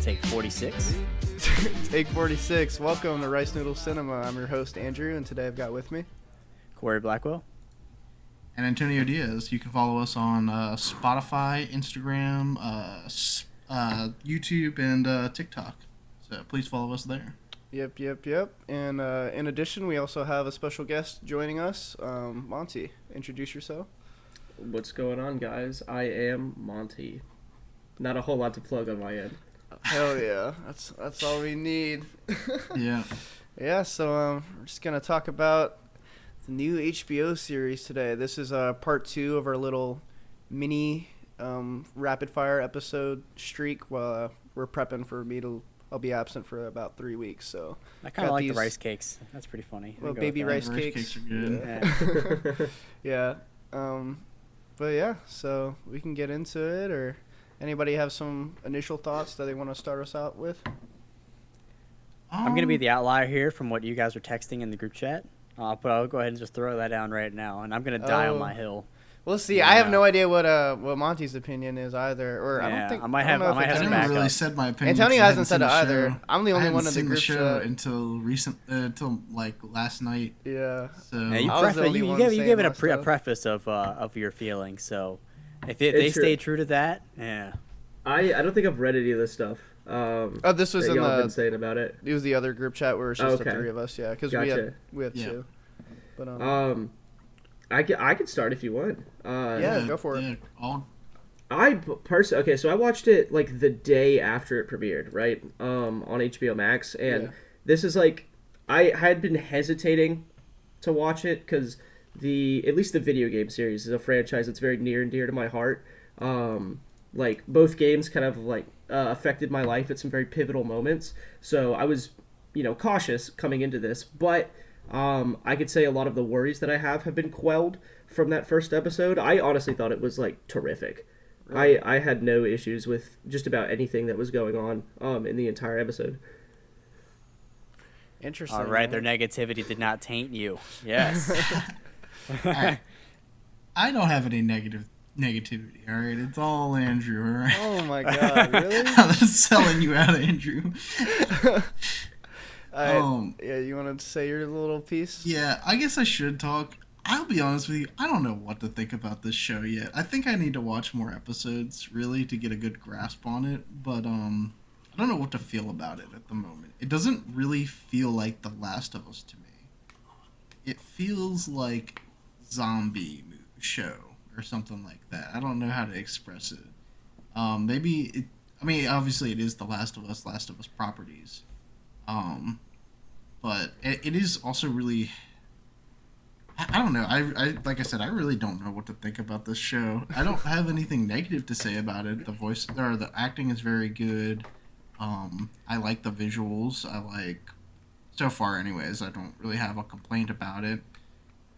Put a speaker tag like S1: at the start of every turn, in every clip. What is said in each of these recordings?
S1: Take 46.
S2: Take 46. Welcome to Rice Noodle Cinema. I'm your host, Andrew, and today I've got with me
S1: Corey Blackwell.
S3: And Antonio Diaz. You can follow us on Spotify, Instagram, YouTube, and TikTok. So please follow us there.
S2: Yep. And in addition, we also have a special guest joining us, Monty. Introduce yourself.
S4: What's going on, guys? I am Monty. Not a whole lot to plug on my end.
S2: Hell yeah. That's all we need.
S3: Yeah.
S2: Yeah, so we're just going to talk about the new HBO series today. This is part 2 of our little mini rapid-fire episode streak while we're prepping for me to... I'll be absent for about 3 weeks, so...
S1: I kind of like the rice cakes. That's pretty funny.
S2: Well, baby rice cakes.
S3: Rice cakes are good.
S2: Yeah. But yeah, so we can get into it, or anybody have some initial thoughts that they want to start us out with?
S1: I'm going to be the outlier here from what you guys are texting in the group chat, but I'll go ahead and just throw that down right now, and I'm going to die on my hill.
S2: We'll see. Yeah. I have no idea what Monty's opinion is either, or I don't think.
S1: I might have
S3: I
S1: some
S3: never really
S1: backup.
S3: said my opinion.
S2: Antonio hasn't said it either. I'm the only one in the
S3: seen
S2: group
S3: show
S2: chat
S3: until like last night.
S2: Yeah.
S3: So
S1: Yeah, you gave it a preface of your feelings, so if they stay true to that, yeah.
S4: I don't think I've read any of this stuff.
S2: This was
S4: that
S2: in
S4: y'all
S2: the.
S4: been saying about it.
S2: It was the other group chat where it's just the
S4: Okay.
S2: 3 of us. Yeah, because
S4: Gotcha.
S2: we have 2. But
S4: I could start if you want.
S2: Yeah, go for it.
S3: Yeah,
S4: Okay, so I watched it like the day after it premiered, right? On HBO Max, and this is like I had been hesitating to watch it because at least the video game series is a franchise that's very near and dear to my heart. Like both games kind of like affected my life at some very pivotal moments, so I was cautious coming into this, but I could say a lot of the worries that I have been quelled from that first episode. I honestly thought it was like terrific. Really? I had no issues with just about anything that was going on in the entire episode.
S2: Interesting.
S1: All right, their negativity did not taint you. Yes.
S3: Right. I don't have any negativity. All right, it's all Andrew. All right.
S2: Oh my God! Really?
S3: I'm selling you out, Andrew.
S2: Yeah, you wanted to say your little piece?
S3: Yeah, I guess I should talk. I'll be honest with you, I don't know what to think about this show yet. I think I need to watch more episodes, really, to get a good grasp on it, but I don't know what to feel about it at the moment. It doesn't really feel like The Last of Us to me. It feels like zombie show or something like that. I don't know how to express it. Obviously it is The Last of Us properties. But it is also really, I don't know. I like I said, I really don't know what to think about this show. I don't have anything negative to say about it. The acting is very good. I like the visuals. So far anyways, I don't really have a complaint about it.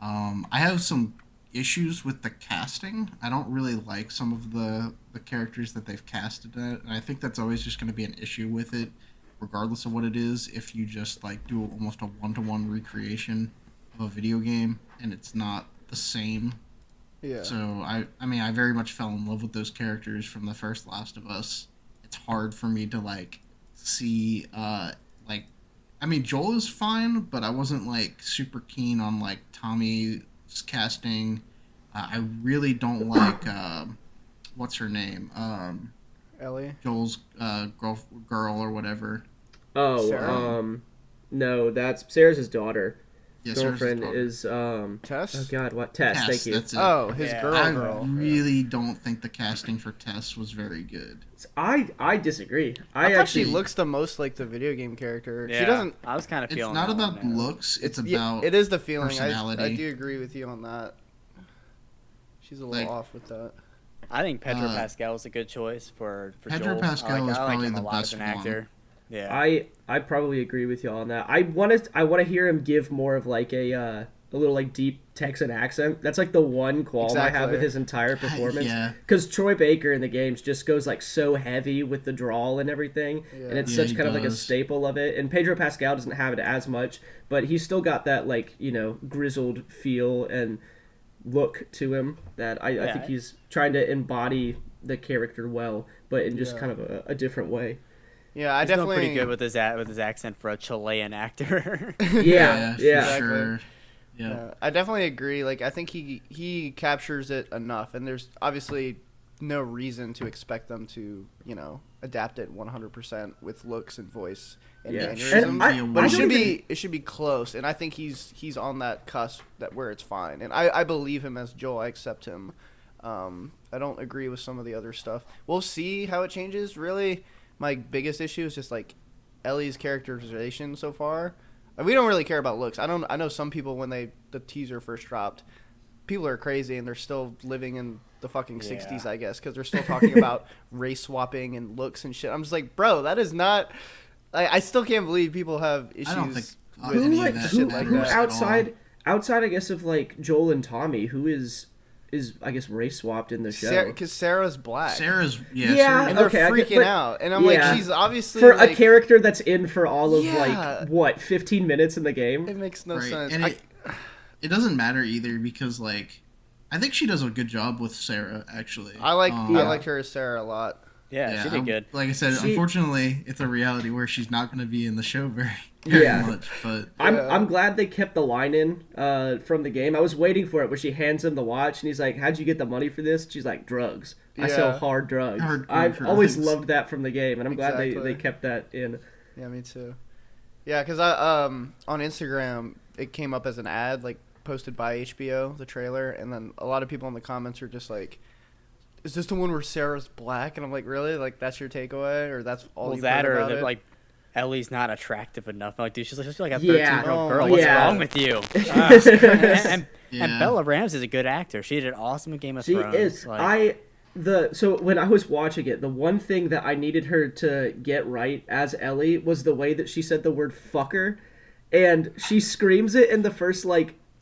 S3: I have some issues with the casting. I don't really like some of the characters that they've casted in it, and I think that's always just going to be an issue with it, regardless of what it is. If you just do almost a one-to-one recreation of a video game and it's not the same.
S2: Yeah.
S3: So I very much fell in love with those characters from the first Last of Us. It's hard for me to see Joel is fine, but I wasn't super keen on Tommy's casting. I really don't like what's her name?
S2: Ellie?
S3: Joel's girl or whatever.
S4: Oh,
S2: Sarah?
S4: No, that's Sarah's daughter.
S3: Yeah,
S4: Girlfriend
S3: Sarah's daughter.
S4: is
S2: Tess?
S4: Oh God, what Tess? Thank you.
S3: That's it.
S2: Oh, his
S1: Yeah.
S2: girl.
S3: I really don't think the casting for Tess was very good.
S4: I disagree.
S2: I thought she looks the most like the video game character.
S1: Yeah,
S2: She doesn't.
S1: I was kind of
S3: It's
S1: feeling
S3: not
S1: that
S3: about
S1: one, yeah.
S3: looks. It's about
S2: It is the feeling.
S3: personality.
S2: I do agree with you on that. She's a little off with that.
S1: I think Pedro Pascal is a good choice for
S3: Pedro
S1: Joel.
S3: Pascal is
S1: I like
S3: probably
S1: him
S3: the
S1: a lot
S3: best
S1: as an
S3: one.
S1: actor. Yeah.
S4: I probably agree with y'all on that. I want to hear him give more of a little deep Texan accent. That's the one qualm I have with his entire performance.
S3: Yeah.
S4: Because Troy Baker in the games just goes so heavy with the drawl and everything, and it's such
S3: he
S4: kind of a
S3: does.
S4: staple of it. And Pedro Pascal doesn't have it as much, but he's still got that grizzled feel, and look to him that I think he's trying to embody the character well, but in just kind of a different way.
S2: Yeah,
S1: He's
S2: definitely
S1: doing pretty good with his accent for a Chilean actor.
S4: Yeah.
S3: For sure.
S2: Yeah, I definitely agree. Like, I think he captures it enough, and there's obviously no reason to expect them to, adapt it 100% with looks and voice and mannerisms. But it should be close, and I think he's on that cusp where it's fine. And I believe him as Joel. I accept him. I don't agree with some of the other stuff. We'll see how it changes. Really, my biggest issue is just like Ellie's characterization so far. We don't really care about looks. I know some people when the teaser first dropped, people are crazy and they're still living in the fucking 60s, I guess, because they're still talking about race swapping and looks and shit. I'm just like, bro, that is not. I still can't believe people have issues.
S3: I don't think
S4: who outside, I guess, of like Joel and Tommy, who is I guess race swapped in the show,
S2: because Sarah's black.
S3: Sarah's
S2: and they're freaking out, and I'm like, she's obviously
S4: for a character that's in for all of 15 minutes in the game.
S2: It makes no sense.
S3: And it doesn't matter either because like I think she does a good job with Sarah actually.
S2: I liked her as Sarah a lot.
S1: Yeah, she did good.
S3: Like I said, unfortunately, it's a reality where she's not going to be in the show very much. But
S4: I'm glad they kept the line in from the game. I was waiting for it where she hands him the watch and he's like, "How'd you get the money for this?" She's like, "Drugs. I sell hard drugs." I've always loved that from the game, and I'm glad they kept that in.
S2: Yeah, me too. Yeah, because on Instagram it came up as an ad like posted by HBO, the trailer, and then a lot of people in the comments are just like, is this the one where Sarah's black? And I'm like, really? Like, that's your takeaway? Or that's all you heard about it?
S1: Like, Ellie's not attractive enough. Like, dude, she's like a 13-year-old girl. What's wrong with you? And Bella Ramsey's a good actor. She did awesome in Game of Thrones.
S4: She is. So when I was watching it, the one thing that I needed her to get right as Ellie was the way that she said the word fucker. And she screams it in the first,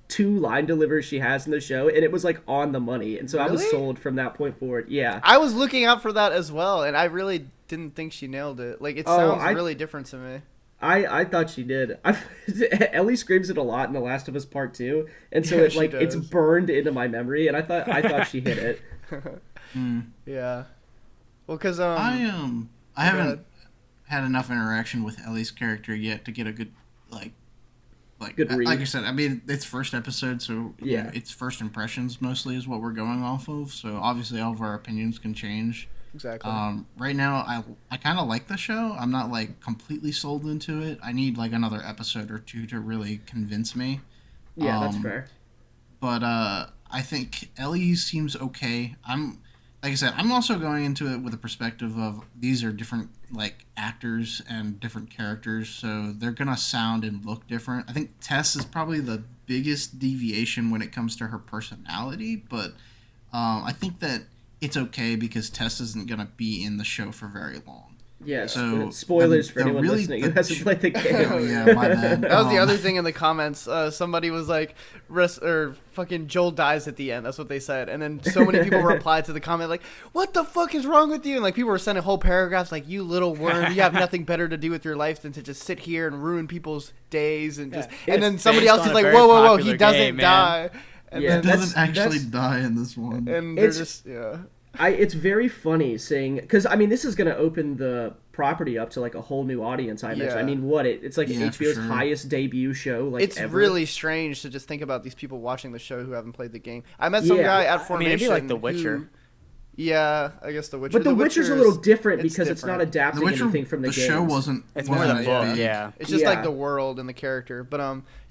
S4: 2 line delivers she has in the show, and it was on the money, and so I was sold from that point forward. Yeah,
S2: I was looking out for that as well, and I really didn't think she nailed it. It sounds really different to me.
S4: I thought she did. Ellie screams it a lot in The Last of Us Part 2, and so it's burned into my memory, and I thought she hit it.
S2: Yeah, well, because
S3: I haven't had enough interaction with Ellie's character yet to get a good
S4: good read.
S3: Like I said, I mean, it's first episode, so it's first impressions mostly is what we're going off of. So obviously, all of our opinions can change.
S2: Exactly.
S3: Right now, I kind of like the show. I'm not completely sold into it. I need another episode or 2 to really convince me.
S4: Yeah, that's fair.
S3: But I think Ellie seems okay. Like I said, I'm also going into it with a perspective of these are different actors and different characters, so they're gonna sound and look different. I think Tess is probably the biggest deviation when it comes to her personality, but I think that it's okay because Tess isn't gonna be in the show for very long.
S4: Yeah, so spoilers for anyone listening who hasn't played the game.
S3: Oh, yeah, my bad.
S2: That was the other thing in the comments. Somebody was like, fucking Joel dies at the end. That's what they said. And then so many people replied to the comment like, what the fuck is wrong with you? And people were sending whole paragraphs like, you little worm, you have nothing better to do with your life than to just sit here and ruin people's days. And and then somebody else is like, whoa, he doesn't die. And
S3: he doesn't actually die in this one.
S2: And they're
S4: it's very funny seeing, because this is going to open the property up to a whole new audience. I imagine. It's HBO's highest debut show.
S2: It's
S4: ever.
S2: Really strange to just think about these people watching the show who haven't played the game. I met some guy at Formation.
S1: Maybe like The Witcher.
S2: Yeah, I guess The Witcher.
S4: But The Witcher's a little different because it's not adapting anything from the
S3: games.
S4: show
S3: wasn't.
S1: It's more the book. Yeah,
S2: it's just like the world and the character. But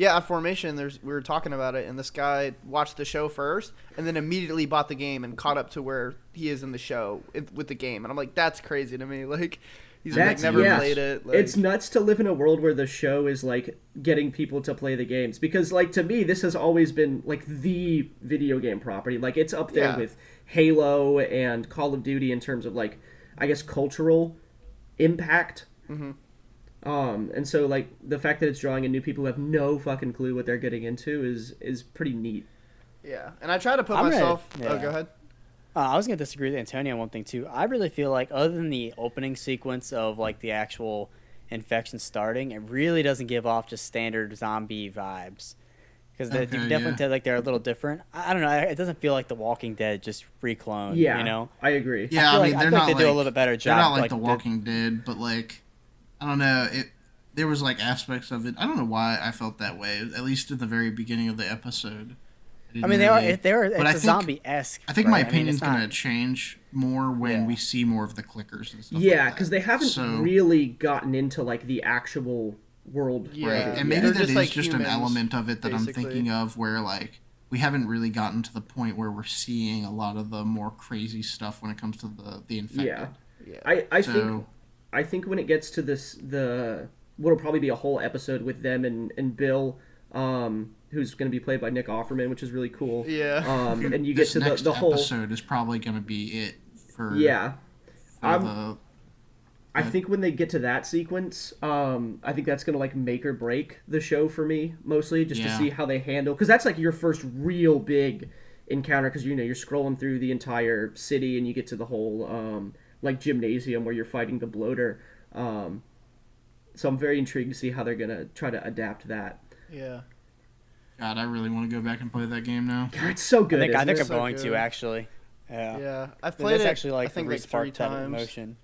S2: at Formation, we were talking about it, and this guy watched the show first, and then immediately bought the game and caught up to where he is in the show with the game. And I'm like, that's crazy to me. He's never played it.
S4: It's nuts to live in a world where the show is getting people to play the games, because to me this has always been the video game property. It's up there with Halo and Call of Duty in terms of I guess cultural impact. Mm-hmm. And so the fact that it's drawing in new people who have no fucking clue what they're getting into is pretty neat.
S2: Yeah, and I try to put myself. Oh, go ahead.
S1: I was going to disagree with Antonio on one thing, too. I really feel other than the opening sequence of, the actual infection starting, it really doesn't give off just standard zombie vibes. because you can definitely tell like they're a little different. I don't know. It doesn't feel like The Walking Dead just recloned.
S4: Yeah,
S1: you know.
S4: I agree.
S3: Yeah, I mean,
S1: they're not. They do a little bit better job.
S3: They're not like The Walking Dead, but like, I don't know. There was like aspects of it. I don't know why I felt that way. At least in the very beginning of the episode.
S1: I mean, they are. It's a zombie-esque.
S3: I think my opinion's gonna change more when we see more of the clickers and stuff.
S4: Yeah, because they haven't really gotten into like the actual world.
S3: Right, and maybe that is just an element of it that I'm thinking of, where like we haven't really gotten to the point where we're seeing a lot of the more crazy stuff when it comes to the infected.
S4: Yeah. I think when it gets to what'll probably be a whole episode with them and Bill, who's going to be played by Nick Offerman, which is really cool.
S2: Yeah.
S4: And you get to the whole
S3: episode is probably going to be it for
S4: I think when they get to that sequence, I think that's going to like make or break the show for me, mostly just to see how they handle, because that's like your first real big encounter, because you're scrolling through the entire city and you get to the whole like gymnasium where you're fighting the bloater. So I'm very intrigued to see how they're going to try to adapt that.
S2: Yeah.
S3: God, I really want to go back and play that game now.
S4: God, it's so good.
S1: I think I'm going to actually. Yeah.
S2: Yeah, I've played it.
S1: Actually, like,
S2: I think like
S1: 3
S2: times.
S1: That emotion.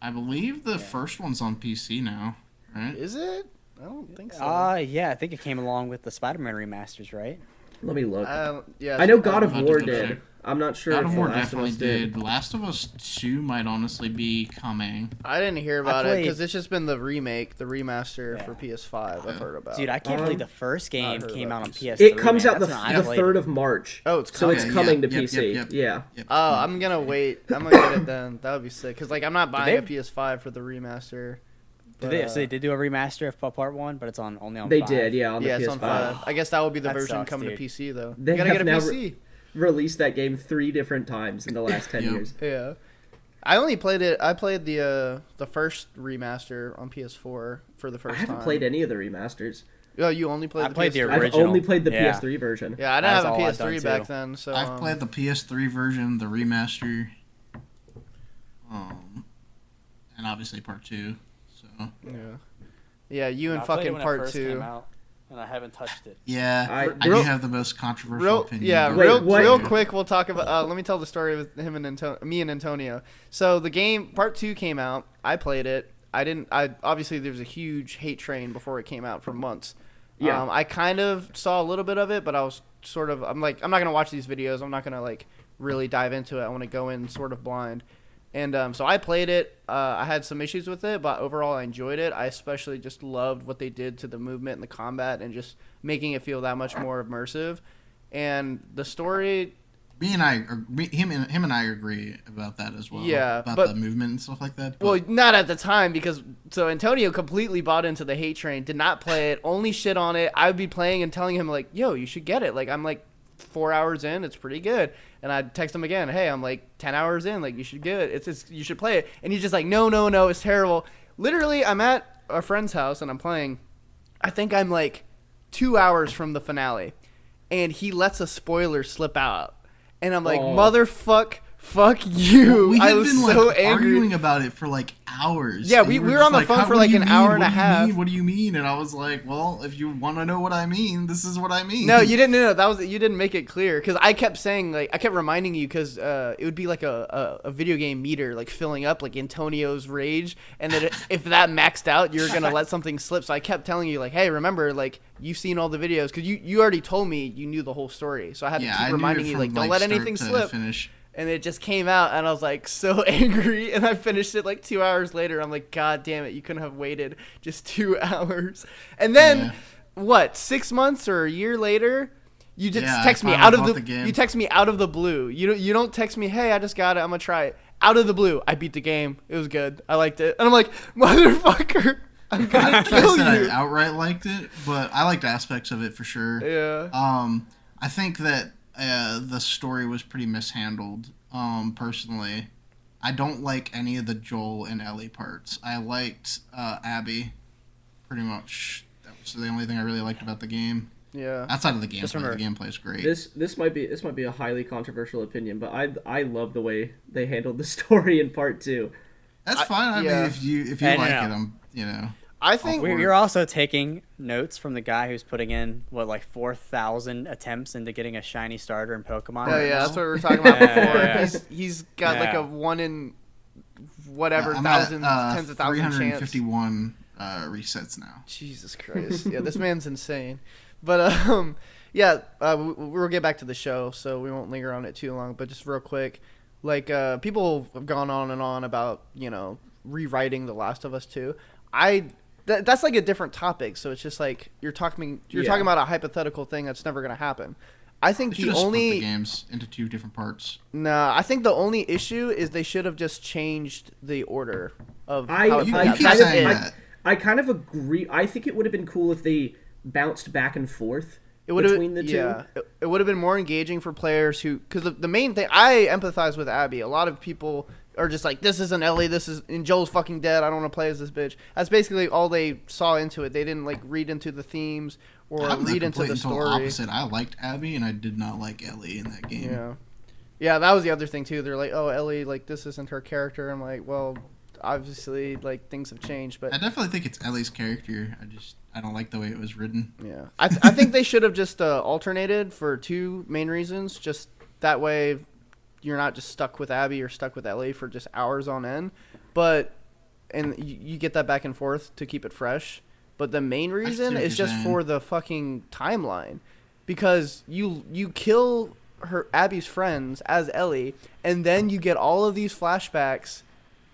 S3: I believe the first one's on PC now, right?
S2: Is it? I don't think so.
S1: Yeah, I think it came along with the Spider-Man remasters, right?
S4: Let me look.
S2: Yeah,
S4: I know God of War did. I'm not sure
S3: God
S4: if
S3: of War
S4: The Last
S3: definitely
S4: of Us did.
S3: Last of Us 2 might honestly be coming.
S2: I didn't hear about it because it's just been the remaster for PS5 I've heard about.
S1: Dude, I can't believe the first game came out on PS3.
S4: It comes out the 3rd of March.
S2: Oh, it's coming.
S4: So it's coming to PC.
S3: Yep.
S2: Oh, I'm going to wait. I'm going to get it then. That would be sick. Because like, I'm not buying a PS5 for the remaster.
S1: So they did do a remaster of Part 1, but it's only on 5.
S4: They did, yeah, on the PS5.
S2: It's on 5. I guess that will be the version
S1: sucks,
S2: coming
S1: dude.
S2: to PC, though.
S4: They
S2: you gotta
S4: have
S2: get a
S4: now
S2: PC.
S4: Released that game 3 different times in the last 10 years.
S2: Yeah. I only played it. I played the first remaster on PS4 for the first time.
S4: I haven't played any of the remasters.
S2: Oh, you only played the PS3?
S1: the
S4: I've
S1: original.
S4: only played the PS3 version.
S2: Yeah, I didn't have a PS3 back then, so
S3: I've played the PS3 version, the remaster, and obviously Part 2. So
S2: yeah, you and fucking Part 2.
S1: And I haven't touched it.
S3: Yeah, I do have the most controversial opinion.
S2: Yeah,
S4: Wait,
S2: real quick, we'll talk about. Let me tell the story with him and me and Antonio. So the game Part 2 came out. I played it. I obviously there was a huge hate train before it came out for months.
S4: Yeah.
S2: I kind of saw a little bit of it, but I was I'm like, I'm not gonna watch these videos. I'm not gonna like really dive into it. I want to go in sort of blind. And so I played it. I had some issues with it, but overall I enjoyed it. I especially just loved what they did to the movement and the combat and just making it feel that much more immersive. And the story...
S3: Him and I agree about that as well.
S2: Yeah,
S3: about the movement and stuff like that. But...
S2: Well, not at the time, because... So Antonio completely bought into the hate train, did not play it, only shit on it. I would be playing and telling him, like, yo, you should get it. Like, I'm like 4 hours in, it's pretty good. And I'd text him again, hey, I'm like 10 hours in, like, you should get it. You should play it. And he's just like, no, it's terrible. Literally, I'm at a friend's house and I'm playing. I think I'm like 2 hours from the finale. And he lets a spoiler slip out. And I'm like, fuck you.
S3: We
S2: I
S3: had
S2: was
S3: been
S2: so
S3: like
S2: angry.
S3: arguing about it for like hours.
S2: Yeah, we were on the phone for like an hour and a half.
S3: What do you mean? And I was like, well, if you want to know what I mean, this is what I mean.
S2: No, you didn't know. You didn't make it clear, because I kept saying, like, I kept reminding you, because it would be like a video game meter, like filling up, like Antonio's rage, and that if that maxed out, you're gonna let something slip. So I kept telling you, like, hey, remember, like, you've seen all the videos, because you already told me you knew the whole story. So I had to keep reminding you, like, don't let anything slip. And it just came out, and I was like so angry, and I finished it like 2 hours later. I'm like, God damn it, you couldn't have waited just 2 hours. And then, 6 months or a year later, you just text me out of you text me out of the blue. You don't text me, hey, I just got it, I'm gonna try it. Out of the blue, I beat the game. It was good. I liked it, and I'm like, motherfucker, I'm gonna kill you.
S3: I outright liked it, but I liked aspects of it for sure.
S2: Yeah.
S3: I think that. The story was pretty mishandled, personally. I don't like any of the Joel and Ellie parts. I liked Abby, pretty much. That was the only thing I really liked about the game.
S2: Yeah.
S3: Outside of the gameplay, the gameplay is great.
S4: This might be a highly controversial opinion, but I love the way they handled the story in Part 2.
S3: That's fine. I mean, if you like it,
S2: I think
S1: you're also taking notes from the guy who's putting in like 4,000 attempts into getting a shiny starter in Pokemon.
S2: Oh yeah, that's what we were talking about before.
S1: Yeah.
S2: He's got like a 1 in whatever
S3: I'm
S2: thousands,
S3: at,
S2: tens of thousands chance.
S3: 351 resets now.
S2: Jesus Christ! Yeah, this man's insane. But we'll get back to the show, so we won't linger on it too long. But just real quick, like people have gone on and on about rewriting The Last of Us 2. That's like a different topic, so it's just like you're talking about a hypothetical thing that's never going to happen. I think
S3: they
S2: the
S3: split
S2: only
S3: the games into 2 different parts.
S2: No, I think the only issue is they should have just changed the order of how it
S3: you
S2: plays out.
S3: keep
S2: That's
S3: saying
S2: it.
S3: that.
S4: I kind of agree. I think it would have been cool if they bounced back and forth between the two.
S2: Yeah, it would have been more engaging for players because the main thing, I empathize with Abby. A lot of people are just like, this isn't Ellie, and Joel's fucking dead, I don't want to play as this bitch. That's basically all they saw into it. They didn't like read into the themes or read into the story.
S3: Opposite. I liked Abby and I did not like Ellie in that game.
S2: Yeah, that was the other thing too. They're like, oh, Ellie, like this isn't her character. I'm like, well, obviously, like things have changed, but
S3: I definitely think it's Ellie's character. I don't like the way it was written.
S2: Yeah, I think they should have just alternated for 2 main reasons. Just that way, you're not just stuck with Abby or stuck with Ellie for just hours on end. And you get that back and forth to keep it fresh. But the main reason is just for the fucking timeline, because you kill Abby's friends as Ellie, and then you get all of these flashbacks.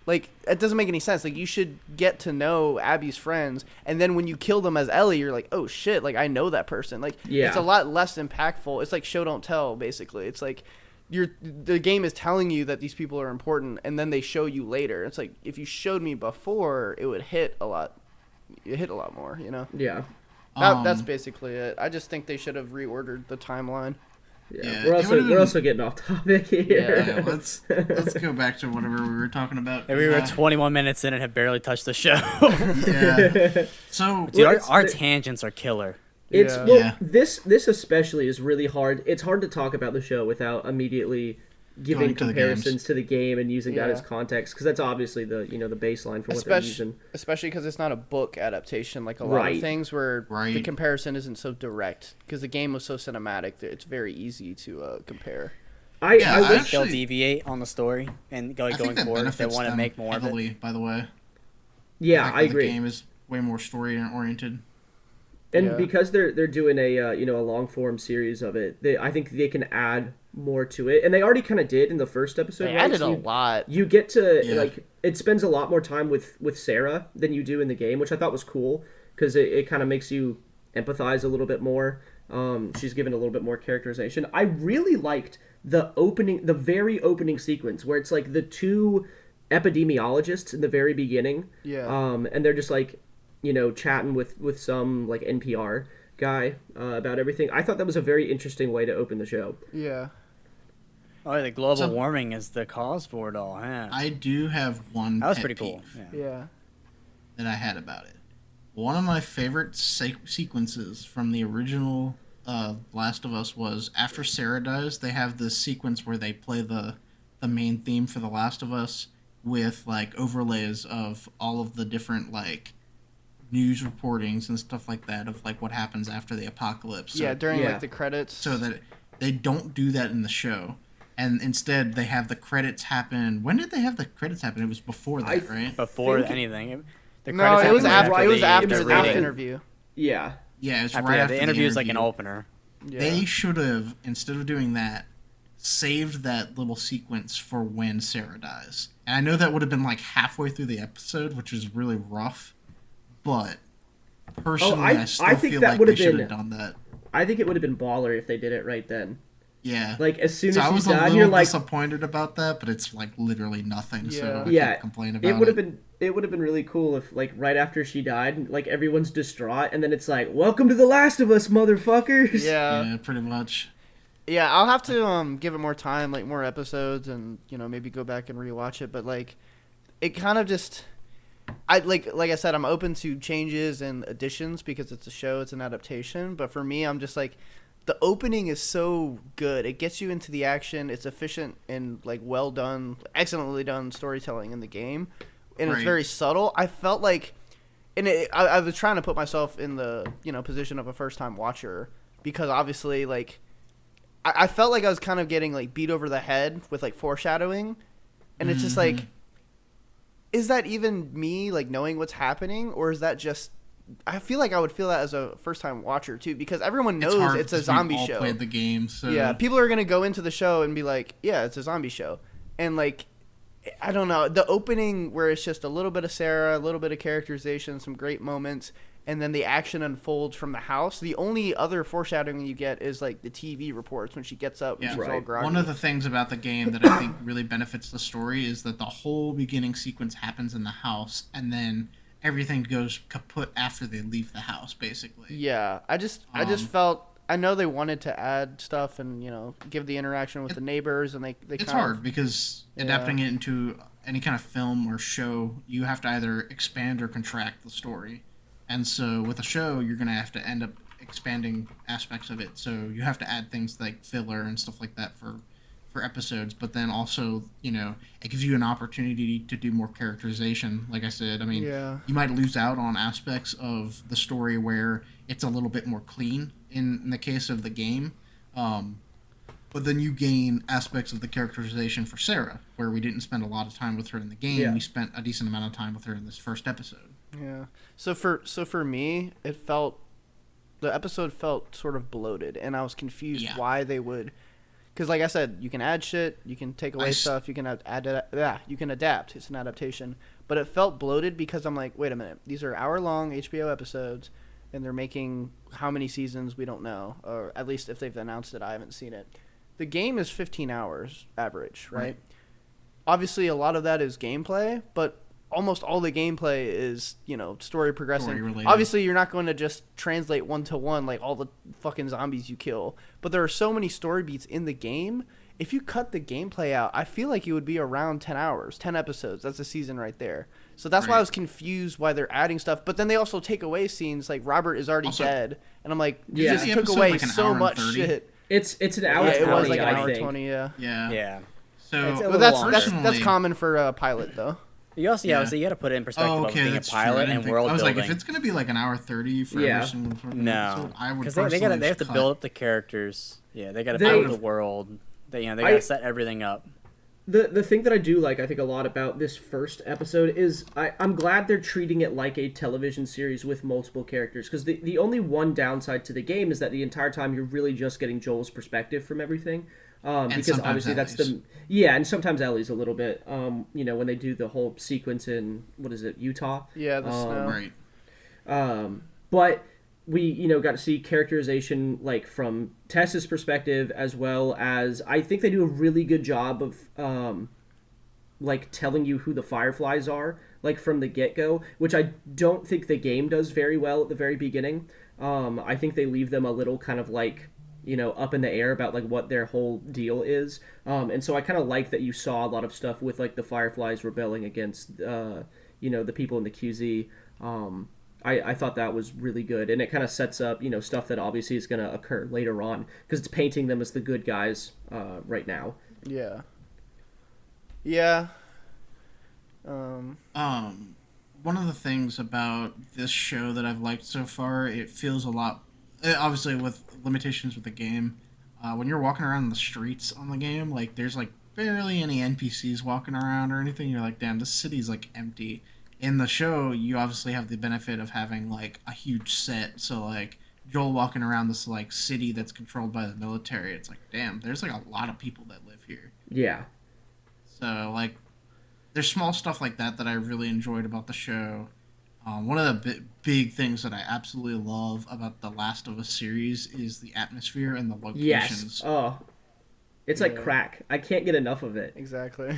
S2: Like, it doesn't make any sense. Like, you should get to know Abby's friends, and then when you kill them as Ellie, you're like, oh shit, like I know that person. Like, it's a lot less impactful. It's like show don't tell, basically. It's like the game is telling you that these people are important, and then they show you later. It's like, if you showed me before, it would hit a lot. It hit a lot more,
S4: Yeah.
S2: That's basically it. I just think they should have reordered the timeline.
S4: Yeah, we're also getting off topic here.
S3: Yeah, let's go back to whatever we were talking about.
S1: And we were 21 minutes in and have barely touched the show.
S3: Yeah. So,
S1: dude, our tangents are killer.
S4: This especially is really hard. It's hard to talk about the show without immediately giving comparisons to the game and using that as context, because that's obviously the the baseline for what they're using.
S2: Especially because it's not a book adaptation like a lot of things where the comparison isn't so direct, because the game was so cinematic that it's very easy to compare.
S1: I think they'll deviate on the story and going forward if they want to make more of it.
S3: By the way,
S4: yeah, I agree.
S3: The game is way more story oriented.
S4: And because they're doing a long form series of it, I think they can add more to it, and they already kind of did in the first episode.
S2: They added a lot.
S4: You get to it spends a lot more time with Sarah than you do in the game, which I thought was cool, because it kind of makes you empathize a little bit more. She's given a little bit more characterization. I really liked the very opening sequence where it's like the 2 epidemiologists in the very beginning. And they're just like chatting with some like NPR guy about everything. I thought that was a very interesting way to open the show.
S2: Yeah.
S1: Oh, the global warming is the cause for it all, huh?
S3: I do have one.
S1: That was pretty cool.
S2: Yeah.
S3: That I had about it. One of my favorite sequences from the original Last of Us was after Sarah dies. They have this sequence where they play the main theme for The Last of Us with like overlays of all of the different like news reportings and stuff like that of like what happens after the apocalypse. So,
S2: during like the credits.
S3: So that they don't do that in the show. And instead, they have the credits happen. When did they have the credits happen? It was before that, right?
S1: Before anything.
S2: It was after the interview.
S4: Yeah.
S3: Yeah, it was right after
S1: the interview. Is like an opener.
S3: Yeah. They should have, instead of doing that, saved that little sequence for when Sarah dies. And I know that would have been like halfway through the episode, which is really rough. But personally, I still feel like they should have done that.
S4: I think it would have been baller if they did it right then.
S3: Yeah.
S4: Like, as soon as
S3: I was
S4: she's done,
S3: you're like disappointed about that, but it's like literally nothing. So I can't complain about it.
S4: It would have been really cool if, like, right after she died, like, everyone's distraught, and then it's like, welcome to The Last of Us, motherfuckers.
S3: Yeah, pretty much.
S2: Yeah, I'll have to give it more time, like more episodes, and maybe go back and rewatch it. But like, it kind of just, like I said, I'm open to changes and additions because it's a show, it's an adaptation. But for me, I'm just like, the opening is so good. It gets you into the action. It's efficient and like well done, excellently done storytelling in the game, and it's very subtle. I felt like and I was trying to put myself in the position of a first time watcher, because obviously like I felt like I was kind of getting like beat over the head with like foreshadowing, and it's just like, is that even me like knowing what's happening, or is that just? I feel like I would feel that as a first time watcher too, because everyone knows it's a zombie show.
S3: Played the game, so
S2: yeah, people are gonna go into the show and be like, yeah, it's a zombie show, and like, I don't know, the opening where it's just a little bit of Sarah, a little bit of characterization, some great moments, and then the action unfolds from the house. The only other foreshadowing you get is like the TV reports when she gets up and she's all groggy.
S3: One of the things about the game that I think really benefits the story is that the whole beginning sequence happens in the house, and then everything goes kaput after they leave the house, basically.
S2: Yeah, I just felt, I know they wanted to add stuff and give the interaction with the neighbors, and they
S3: it's hard because adapting it into any kind of film or show, you have to either expand or contract the story. And so with a show, you're going to have to end up expanding aspects of it. So you have to add things like filler and stuff like that for episodes. But then also, it gives you an opportunity to do more characterization. Like I said, I mean, you might lose out on aspects of the story where it's a little bit more clean in the case of the game. But then you gain aspects of the characterization for Sarah, where we didn't spend a lot of time with her in the game. We spent a decent amount of time with her in this first episode.
S2: Yeah. So for me, the episode felt sort of bloated, and I was confused why they would, because like I said, you can add shit, you can take away stuff, you can you can adapt. It's an adaptation, but it felt bloated because I'm like, wait a minute, these are hour-long HBO episodes, and they're making how many seasons we don't know, or at least if they've announced it, I haven't seen it. The game is 15 hours average, right? Obviously, a lot of that is gameplay, but almost all the gameplay is, story progressing. Obviously, you're not going to just translate one-to-one like all the fucking zombies you kill. But there are so many story beats in the game. If you cut the gameplay out, I feel like it would be around 10 hours, 10 episodes. That's a season right there. So that's why I was confused why they're adding stuff. But then they also take away scenes like Robert is already dead. And I'm like, you just took away like so much shit.
S4: It's an hour 20,
S2: it was like an
S4: I
S2: hour
S4: think.
S2: 20,
S1: Yeah.
S3: So
S2: but that's common for a pilot, though.
S1: You also, so you got to put it in perspective of being a pilot and world building.
S3: I was like, if it's going to be like an hour 30 for every single episode, I would
S1: because they have to build up the characters. Yeah, they got to build the world. They got to set everything up.
S4: The thing that I do like, I think, a lot about this first episode is I'm glad they're treating it like a television series with multiple characters, because the only one downside to the game is that the entire time you're really just getting Joel's perspective from everything. Because obviously that's and sometimes Ellie's a little bit, when they do the whole sequence in, what is it, Utah?
S2: Yeah, the snow.
S3: Right.
S4: But we, got to see characterization, like, from Tess's perspective, as well as, I think they do a really good job of, like, telling you who the Fireflies are, like, from the get-go, which I don't think the game does very well at the very beginning. I think they leave them a little kind of, like, up in the air about like what their whole deal is. And so I kind of like that you saw a lot of stuff with like the Fireflies rebelling against, the people in the QZ. I thought that was really good. And it kind of sets up, stuff that obviously is going to occur later on, because it's painting them as the good guys right now.
S2: Yeah. Yeah.
S3: One of the things about this show that I've liked so far, it feels a lot, obviously with limitations with the game, when you're walking around the streets on the game, like there's like barely any NPCs walking around or anything. You're like, damn, this city's like empty. In the show, you obviously have the benefit of having like a huge set, so like Joel walking around this like city that's controlled by the military, it's like, damn, there's like a lot of people that live here.
S4: Yeah.
S3: So like there's small stuff like that I really enjoyed about the show. One of the big things that I absolutely love about the Last of Us series is the atmosphere and the locations.
S4: Yes. Oh, it's like crack. I can't get enough of it.
S2: Exactly.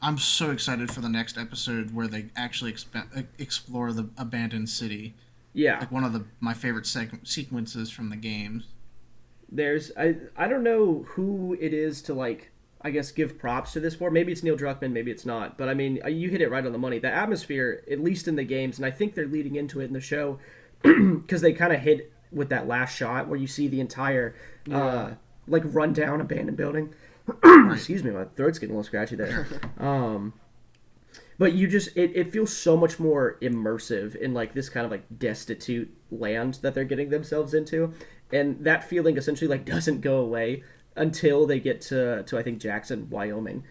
S3: I'm so excited for the next episode where they actually explore the abandoned city.
S4: Yeah.
S3: Like one of my favorite sequences from the games.
S4: There's I don't know who it is to like, I guess, give props to this for. Maybe it's Neil Druckmann, maybe it's not. But I mean, you hit it right on the money. The atmosphere, at least in the games, and I think they're leading into it in the show, because they kind of hit with that last shot where you see the entire, like, run-down abandoned building. Excuse me, my throat's getting a little scratchy there. But you just it feels so much more immersive in like this kind of like destitute land that they're getting themselves into, and that feeling essentially like doesn't go away until they get to I think Jackson, Wyoming.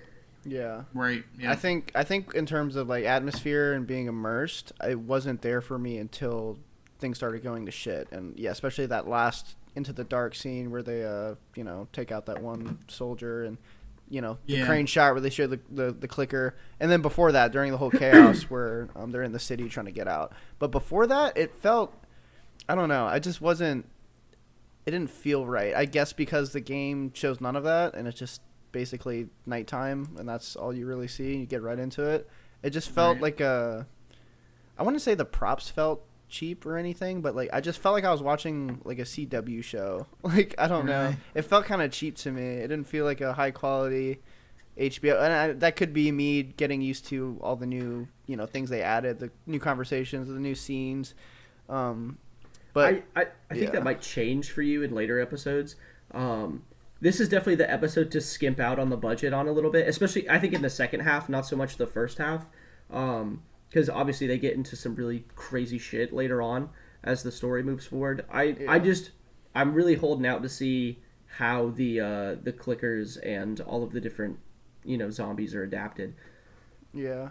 S2: Yeah.
S3: Right. Yeah.
S2: I think in terms of like atmosphere and being immersed, it wasn't there for me until things started going to shit. And yeah, especially that last Into the Dark scene where they take out that one soldier, and the crane shot where they show the clicker, and then before that during the whole chaos where they're in the city trying to get out. But before that, it felt, I don't know, it didn't feel right. I guess because the game shows none of that, and it's just basically nighttime, and that's all you really see, and you get right into it. It just felt like I wouldn't say the props felt cheap or anything, but like I just felt like I was watching like a CW show. Like, I don't know, it felt kind of cheap to me. It didn't feel like a high quality HBO, and that could be me getting used to all the new things they added, the new conversations, the new scenes. But
S4: I think that might change for you in later episodes. This is definitely the episode to skimp out on the budget on a little bit, especially I think in the second half, not so much the first half, because obviously they get into some really crazy shit later on as the story moves forward. I'm really holding out to see how the clickers and all of the different zombies are adapted.
S2: Yeah.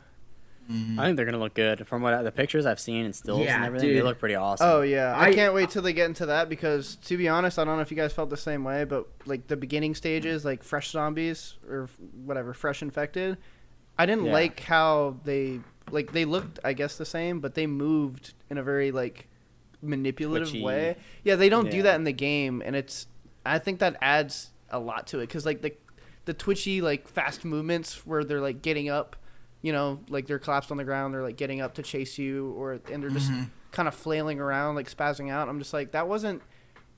S1: I think they're gonna look good. From the pictures I've seen and stills and everything, they look pretty awesome.
S2: Oh yeah, I can't wait till they get into that, because to be honest, I don't know if you guys felt the same way, but like the beginning stages, like fresh zombies or whatever, fresh infected, I didn't like how they looked, I guess, the same, but they moved in a very like manipulative way. Yeah, they don't do that in the game, and I think that adds a lot to it, because like the twitchy like fast movements where they're like getting up. Like they're collapsed on the ground, they're like getting up to chase you, and they're just kind of flailing around, like spazzing out. I'm just like, that wasn't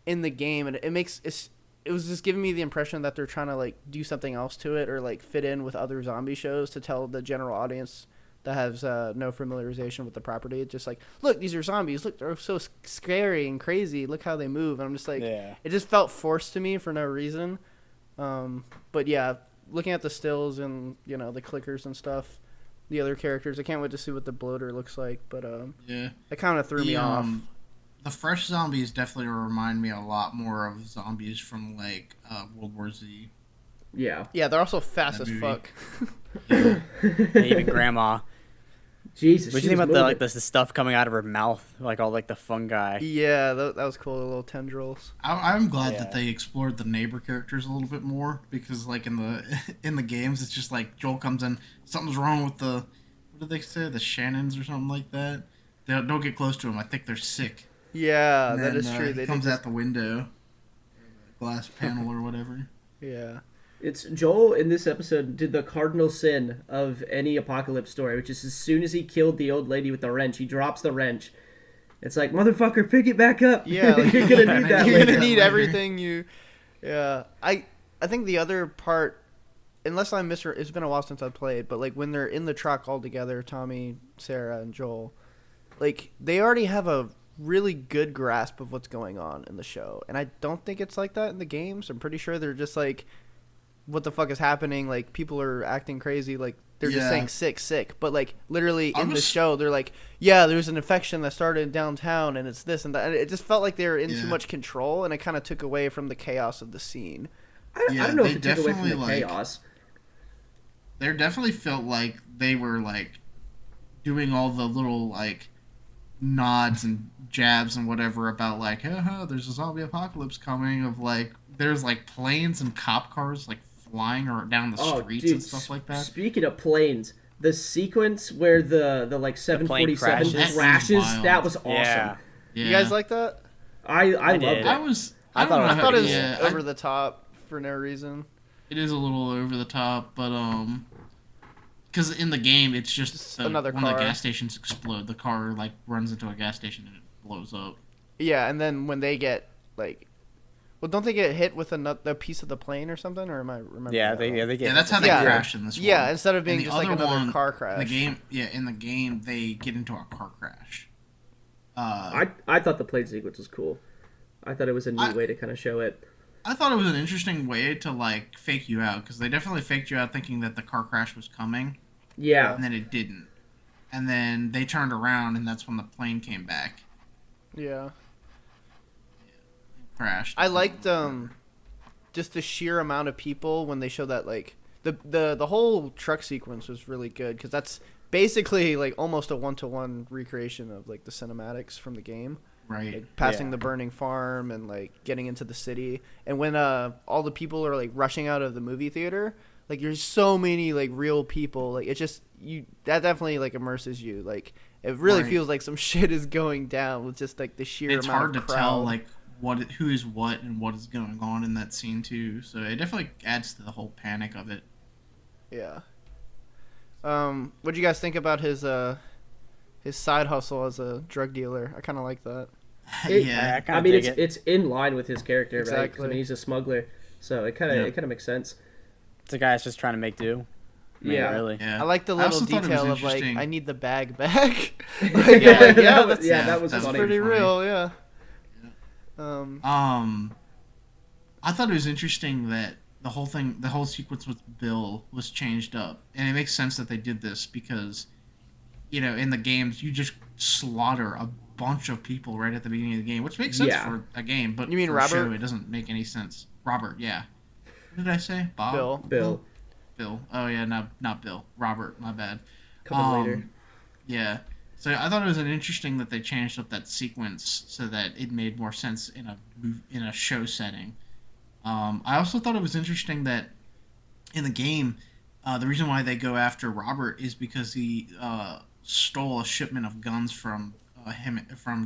S2: in the game, and it was just giving me the impression that they're trying to like do something else to it, or like fit in with other zombie shows to tell the general audience that has no familiarization with the property. It's just like, look, these are zombies. Look, they're so scary and crazy. Look how they move. And I'm just like, it just felt forced to me for no reason. But yeah, looking at the stills and the clickers and stuff. The other characters, I can't wait to see what the bloater looks like, but it kind of threw me off.
S3: The fresh zombies definitely remind me a lot more of zombies from like World War Z.
S4: Yeah,
S2: they're also fast as fuck.
S1: Yeah, even Grandma.
S4: Jesus,
S1: what do you think about the stuff coming out of her mouth, like all like the fungi?
S2: Yeah, that was cool, the little tendrils.
S3: I'm glad that they explored the neighbor characters a little bit more, because like in the games, it's just like Joel comes in, something's wrong with what did they say, the Shannons or something like that. They don't get close to them. I think they're sick.
S2: Yeah, that is true.
S3: He comes out the window, glass panel or whatever.
S2: Yeah.
S4: It's Joel in this episode did the cardinal sin of any apocalypse story, which is as soon as he killed the old lady with the wrench, he drops the wrench. It's like, motherfucker, pick it back up.
S2: Yeah, like,
S4: you're gonna need that.
S2: You're gonna need everything you. Yeah, I think the other part, unless I miss her, it's been a while since I played, but like when they're in the truck all together, Tommy, Sarah, and Joel, like they already have a really good grasp of what's going on in the show, and I don't think it's like that in the games. I'm pretty sure they're just like, what the fuck is happening? Like, people are acting crazy. Like, they're just saying sick. But, like, literally in the show, they're like, yeah, there's an infection that started downtown, and it's this and that. And it just felt like they were in too much control, and it kind of took away from the chaos of the scene.
S4: I don't know if it took away from the chaos.
S3: They definitely felt like they were, like, doing all the little, like, nods and jabs and whatever about, like, there's a zombie apocalypse coming, of, like, there's, like, planes and cop cars, like, flying or down the streets and stuff like that.
S4: Speaking of planes, the sequence where the like 747 crashes, that was awesome.
S3: Yeah.
S2: You guys like that?
S4: I loved it.
S3: I
S2: thought it was over the top for no reason.
S3: It is a little over the top, but because in the game it's just
S2: another car.
S3: When the gas stations explode, the car like runs into a gas station and it blows up.
S2: Yeah, and then when they get like. Well, don't they get hit with a piece of the plane or something? Or am I remembering?
S1: Yeah, they get.
S3: Yeah, that's how they crash in this one.
S2: Yeah, instead of being just like another car crash.
S3: In the game, they get into a car crash.
S4: I thought the plane sequence was cool. I thought it was a neat way to kind of show it.
S3: I thought it was an interesting way to like fake you out, because they definitely faked you out thinking that the car crash was coming,
S4: Yeah.
S3: And then it didn't. And then they turned around, and that's when the plane came back.
S2: Yeah.
S3: It crashed.
S2: I liked just the sheer amount of people when they showed that, like, the whole truck sequence was really good, because that's basically like almost a 1-to-1 recreation of like the cinematics from the game.
S3: Right.
S2: Like, passing the burning farm and like getting into the city, and when all the people are like rushing out of the movie theater, like there's so many like real people, like it's just that definitely like immerses you, like it really feels like some shit is going down with just like the sheer
S3: it's
S2: amount
S3: hard
S2: of
S3: to
S2: crowd.
S3: tell like who is what and what is going on in that scene too, so it definitely adds to the whole panic of it.
S2: Yeah. What do you guys think about his side hustle as a drug dealer? I kind of like that.
S3: Yeah,
S4: I mean, it's in line with his character, right? 'Cause,
S2: Exactly.
S4: I mean, he's a smuggler, so it kind of makes sense.
S1: It's a guy that's just trying to make do. I mean,
S4: Yeah.
S1: really.
S3: yeah.
S2: I like the
S3: I
S2: little
S3: also thought it was
S2: detail of like,
S3: interesting.
S2: I need the bag back.
S4: Yeah,
S2: That
S4: was
S3: that's
S4: funny.
S2: pretty
S3: funny.
S2: real. Yeah.
S3: I thought it was interesting that the whole sequence with Bill was changed up, and it makes sense that they did this because, in the games you just slaughter a bunch of people right at the beginning of the game, which makes sense for a game, but
S2: You mean
S3: for
S2: Robert?
S3: a show it doesn't make any sense. Robert, yeah. What did I say? Bob?
S2: Bill.
S3: Bill. Oh yeah, no, not Bill. Robert. My bad.
S4: Coming later.
S3: Yeah. So I thought it was interesting that they changed up that sequence so that it made more sense in a show setting. I also thought it was interesting that in the game, the reason why they go after Robert is because he stole a shipment of guns from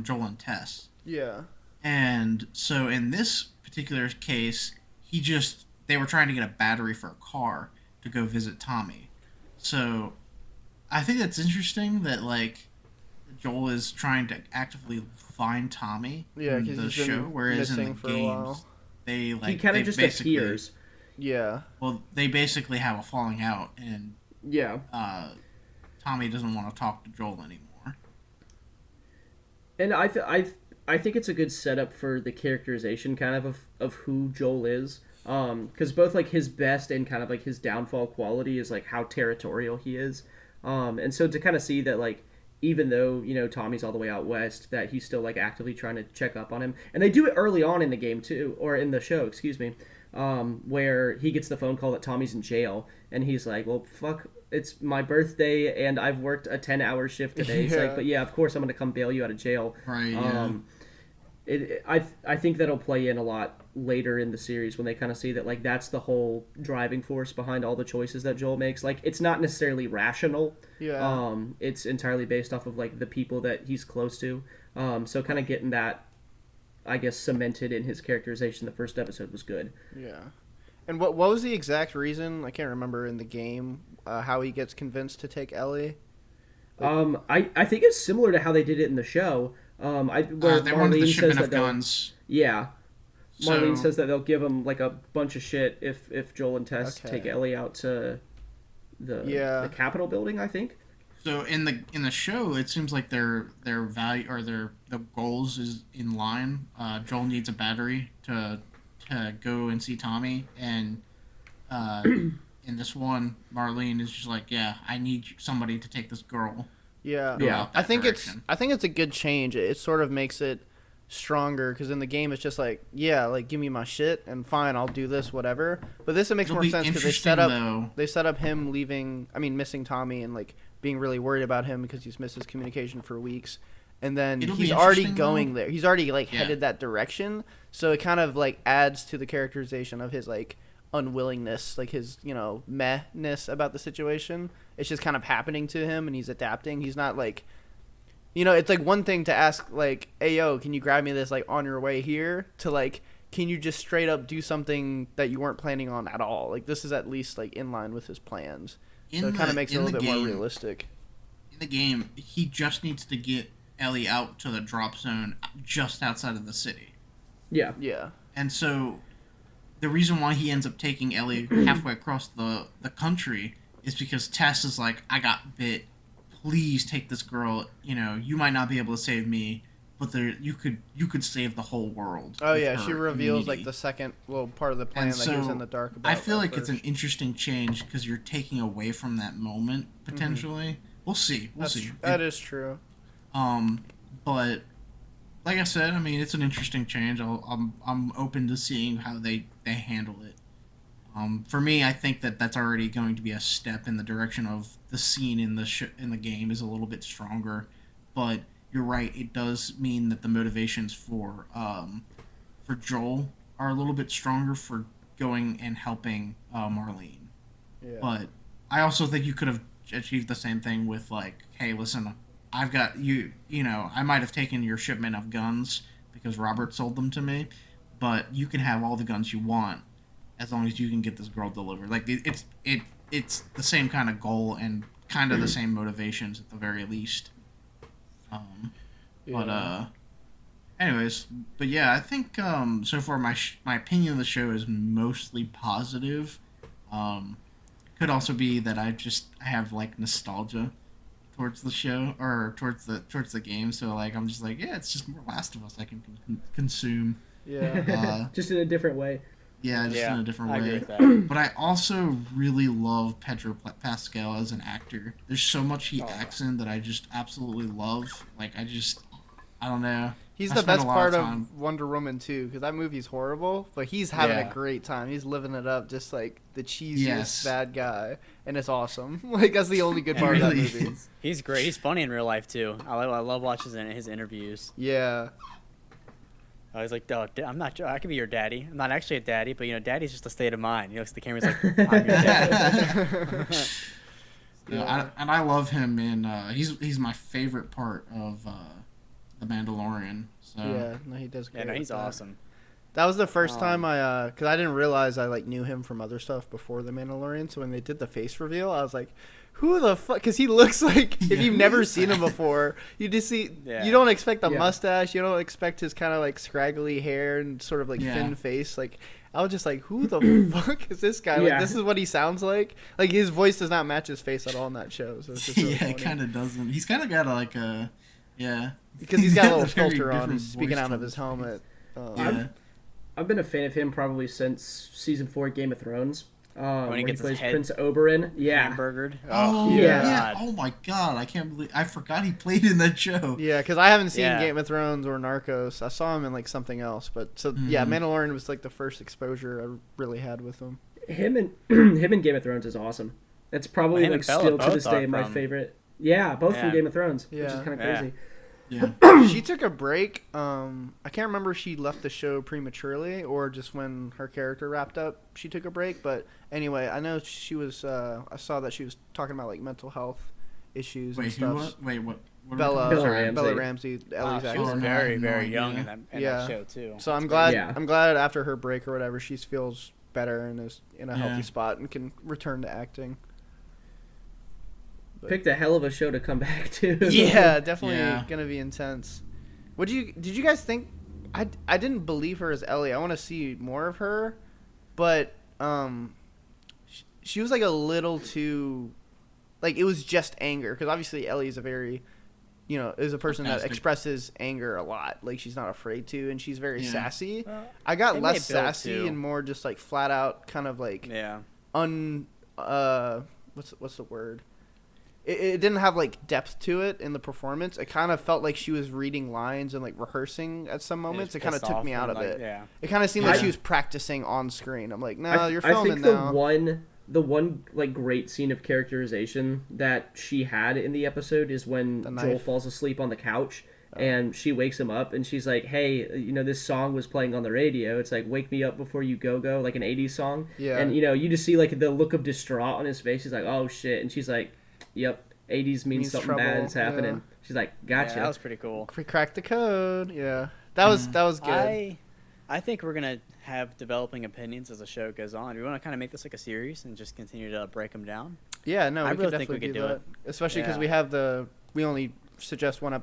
S3: Joel and Tess.
S2: Yeah.
S3: And so in this particular case, they were trying to get a battery for a car to go visit Tommy. So I think that's interesting that like Joel is trying to actively find Tommy in the show, whereas in the games they like
S4: he kind of just appears.
S2: Yeah.
S3: Well, they basically have a falling out, and
S4: Yeah.
S3: Tommy doesn't want to talk to Joel anymore.
S4: And I think it's a good setup for the characterization kind of who Joel is. Because both like his best and kind of like his downfall quality is like how territorial he is. And so to kind of see that like even though Tommy's all the way out west, that he's still like actively trying to check up on him, and they do it early on in the game too, or in the show, excuse me, where he gets the phone call that Tommy's in jail, and he's like, "Well, fuck, it's my birthday, and I've worked a 10-hour shift today." It's like, but yeah, of course I'm gonna come bail you out of jail.
S3: Right. Yeah.
S4: I think that'll play in a lot later in the series when they kind of see that like that's the whole driving force behind all the choices that Joel makes. Like it's not necessarily rational.
S2: Yeah.
S4: It's entirely based off of like the people that he's close to. So kind of getting that, I guess, cemented in his characterization the first episode was good.
S2: Yeah. And what was the exact reason? I can't remember in the game how he gets convinced to take Ellie.
S4: I think it's similar to how they did it in the show.
S3: They wanted the shipment of guns.
S4: Yeah. Marlene
S3: So-
S4: says that they'll give him like a bunch of shit if Joel and Tess take Ellie out to the Capitol building, I think.
S3: So in the show, it seems like their value or the goals is in line. Joel needs a battery to go and see Tommy, and in this one, Marlene is just like, yeah, I need somebody to take this girl.
S2: Yeah. I think it's a good change. It sort of makes it stronger, because in the game it's just like, yeah, like give me my shit and fine, I'll do this, whatever. But this it makes more sense because they set up him missing Tommy and like being really worried about him because he's missed his communication for weeks, and then he's already going there. He's already like headed that direction, so it kind of like adds to the characterization of his like unwillingness, like his mehness about the situation. It's just kind of happening to him and he's adapting. He's not like, it's like one thing to ask like, hey yo, can you grab me this like on your way here, to like, can you just straight up do something that you weren't planning on at all? Like this is at least like in line with his plans, so it kind of makes it a little bit more realistic.
S3: In the game, he just needs to get Ellie out to the drop zone just outside of the city.
S4: Yeah.
S3: And so the reason why he ends up taking Ellie halfway across the country is because Tess is like, I got bit. Please take this girl. You might not be able to save me, but there you could save the whole world.
S2: Oh
S3: with
S2: yeah,
S3: her
S2: she reveals
S3: immunity.
S2: like the second little part of the plan
S3: And
S2: that he was
S3: so,
S2: in the dark about.
S3: I feel like
S2: first.
S3: it's an interesting change because you're taking away from that moment potentially. We'll see. We'll see.
S2: That is true.
S3: But like I said, I mean, it's an interesting change. I'm open to seeing how they handle it. For me, I think that's already going to be a step in the direction of the scene in the game is a little bit stronger. But you're right; it does mean that the motivations for Joel are a little bit stronger for going and helping Marlene.
S2: Yeah.
S3: But I also think you could have achieved the same thing with like, hey, listen, I've got you. You know, I might have taken your shipment of guns because Robert sold them to me, but you can have all the guns you want as long as you can get this girl delivered. Like it's the same kind of goal and kind of the same motivations at the very least. But anyways, but yeah, I think so far my opinion of the show is mostly positive. Could also be that I have like nostalgia towards the show or towards the game, so like I'm just like, yeah, it's just more Last of Us I can consume.
S2: Yeah.
S4: Just in a different way.
S3: Yeah, just in a different
S1: I
S3: way.
S1: agree with that.
S3: But I also really love Pedro Pascal as an actor. There's so much he acts in that I just absolutely love. Like I don't know.
S2: He's
S3: I
S2: the
S3: spent
S2: best
S3: a lot
S2: part
S3: time-
S2: of Wonder Woman too, because that movie's horrible, but he's having
S3: Yeah.
S2: a great time. He's living it up, just like the cheesiest
S3: Yes.
S2: bad guy, and it's awesome. Like that's the only good part of that
S3: Really.
S2: movie.
S1: He's great. He's funny in real life too. I love watching his interviews.
S2: Yeah.
S1: I was like, oh, I'm not sure. I could be your daddy. I'm not actually a daddy, but daddy's just a state of mind. The camera's like, I'm your dad.
S3: Yeah, and I love him in. He's my favorite part of the Mandalorian. So
S2: Yeah, no, he does great.
S1: Yeah, no,
S2: with
S1: he's
S2: that.
S1: awesome.
S2: That was the first time because I didn't realize I like knew him from other stuff before The Mandalorian. So when they did the face reveal, I was like, "Who the fuck?" Because he looks like if you've never seen him before, you just see you don't expect the mustache, you don't expect his kind of like scraggly hair and sort of like thin face. Like I was just like, "Who the fuck is this guy?" Like this is what he sounds like. Like his voice does not match his face at all in that show. So it's just really funny.
S3: it kind of doesn't. He's kind of got like a
S2: because he's got a little
S3: very
S2: filter on.
S3: different
S2: He's speaking
S3: voice
S2: out of
S3: tone.
S2: his helmet.
S4: I've been a fan of him probably since season 4 Game of Thrones.
S1: When he gets his
S4: plays
S1: head
S4: Prince Oberyn. Yeah.
S1: Hamburgered.
S3: Oh
S4: yeah.
S3: Oh my god! I can't believe I forgot he played in that show.
S2: Yeah, because I haven't seen
S1: Yeah.
S2: Game of Thrones or Narcos. I saw him in like something else, but yeah, Mandalorian was like the first exposure I really had with him.
S4: Him in Game of Thrones is awesome. That's probably
S1: Well, him
S4: like
S1: and Bella
S4: still to
S1: both
S4: this
S1: are
S4: day my
S1: from-
S4: favorite. Yeah, both from
S1: Yeah.
S4: Game of Thrones, which is
S2: Yeah.
S4: kind of
S1: Yeah.
S4: crazy.
S3: Yeah.
S2: She took a break. I can't remember if she left the show prematurely or just when her character wrapped up. She took a break, but anyway, I know she was. I saw that she was talking about like mental health issues and
S3: Wait,
S2: stuff.
S3: who was? Wait, what? What
S2: Bella,
S4: Bella Ramsey.
S2: Bella Ramsey,
S1: Wow,
S2: Ellie's
S1: she
S2: actor.
S1: was
S3: actor.
S1: very,
S3: No
S1: very
S3: idea.
S1: young in that show too.
S2: So I'm glad.
S4: Yeah.
S2: I'm glad after her break or whatever, she feels better and is in a
S3: Yeah.
S2: healthy spot and can return to acting.
S4: Picked a hell of a show to come back to.
S2: Yeah, definitely
S3: Yeah.
S2: gonna be intense. Did you guys think? I didn't believe her as Ellie. I want to see more of her, but she was like a little too, like it was just anger because obviously Ellie is a very, is a person that
S3: Sarcastic.
S2: expresses anger a lot. Like she's not afraid to, and she's very
S3: Yeah.
S2: sassy. I got
S1: they
S2: less
S1: may build
S2: sassy
S1: too.
S2: and more just like flat out kind of like
S1: Yeah.
S2: what's the word? It didn't have like depth to it in the performance. It kind of felt like she was reading lines and like rehearsing at some moments. It kind of
S1: pissed
S2: took
S1: off
S2: me out
S1: and,
S2: of
S1: like,
S2: it.
S1: Yeah.
S2: It kind of seemed like
S3: Yeah.
S2: she was practicing on screen. I'm like, no, you're
S4: I
S2: filming
S4: think
S2: now.
S4: the one like great scene of characterization that she had in the episode is when
S2: The
S4: Joel
S2: knife.
S4: falls asleep on the couch and she wakes him up and she's like, "Hey, this song was playing on the radio. It's like Wake Me Up Before You Go Go, like an 80s song."
S2: Yeah.
S4: And you just see like the look of distraught on his face. He's like, "Oh shit." And she's like, "Yep, 80s means something
S2: trouble,
S4: bad is happening."
S2: yeah.
S4: She's like, "Gotcha."
S1: Yeah, that was pretty cool.
S2: We cracked the code. Yeah, that was good.
S1: I think we're gonna have developing opinions as the show goes on. We want to kind of make this like a series and just continue to break them down.
S2: Yeah, no,
S1: I
S2: we
S1: really
S2: could
S1: think we
S2: definitely
S1: could
S2: do
S1: do
S2: that.
S1: it.
S2: Especially because
S1: Yeah.
S2: we only suggest one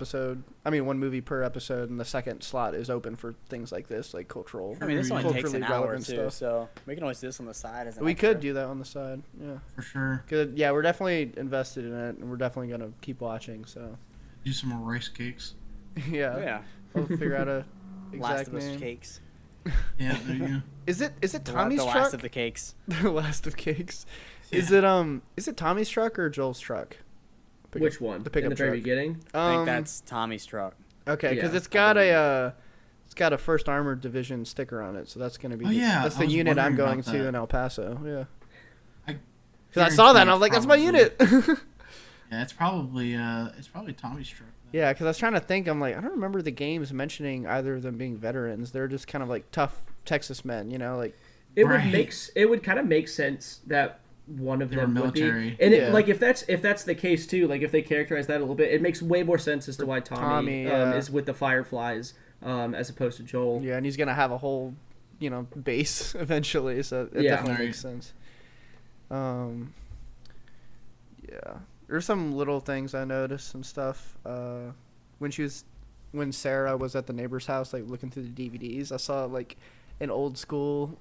S2: movie per episode, and the second slot is open for things like this, like cultural.
S1: I mean, this only takes
S2: culturally
S1: an hour or
S2: relevant
S1: two,
S2: stuff.
S1: so we can always do this on the side as an
S2: We
S1: extra.
S2: could do that on the side. Yeah.
S3: For sure.
S2: Good. Yeah, we're definitely invested in it, and we're definitely gonna keep watching. So,
S3: Do some more rice cakes.
S2: yeah.
S1: Yeah.
S2: I'll figure out a
S1: Last
S2: exact
S1: of Us
S2: name.
S1: cakes.
S3: Yeah, there you go.
S2: Is it
S1: The
S2: Tommy's truck?
S1: last of the cakes.
S2: The last of cakes.
S3: Yeah.
S2: Is it Tommy's truck or Joel's truck?
S4: Which one?
S2: The pickup
S4: in the very
S2: truck.
S4: beginning.
S1: I think that's Tommy's truck.
S2: Okay, because
S4: Yeah,
S2: it's got a First Armored Division sticker on it, so that's gonna be. That's the
S3: I was
S2: unit I'm
S3: wondering
S2: going
S3: about
S2: to
S3: that.
S2: in El Paso. Yeah.
S3: I
S2: Because I saw that and I was
S3: guarantee
S2: like,
S3: it's
S2: that's my unit.
S3: Yeah, it's probably Tommy's truck.
S2: Yeah, because I was trying to think. I'm like, I don't remember the games mentioning either of them being veterans. They're just kind of like tough Texas men, like.
S4: It
S3: Right.
S4: would kind of make sense that one of
S3: They were
S4: them would be.
S3: military.
S4: And
S2: Yeah.
S4: if that's the case too, like if they characterize that a little bit, it makes way more sense as to why Tommy,
S2: yeah.
S4: is with the Fireflies as opposed to Joel.
S2: Yeah, and he's gonna have a whole, base eventually, so it
S4: Yeah.
S2: definitely
S3: Right.
S2: makes sense. Yeah, there's some little things I noticed and stuff. When Sarah was at the neighbor's house, like looking through the DVDs, I saw like an old school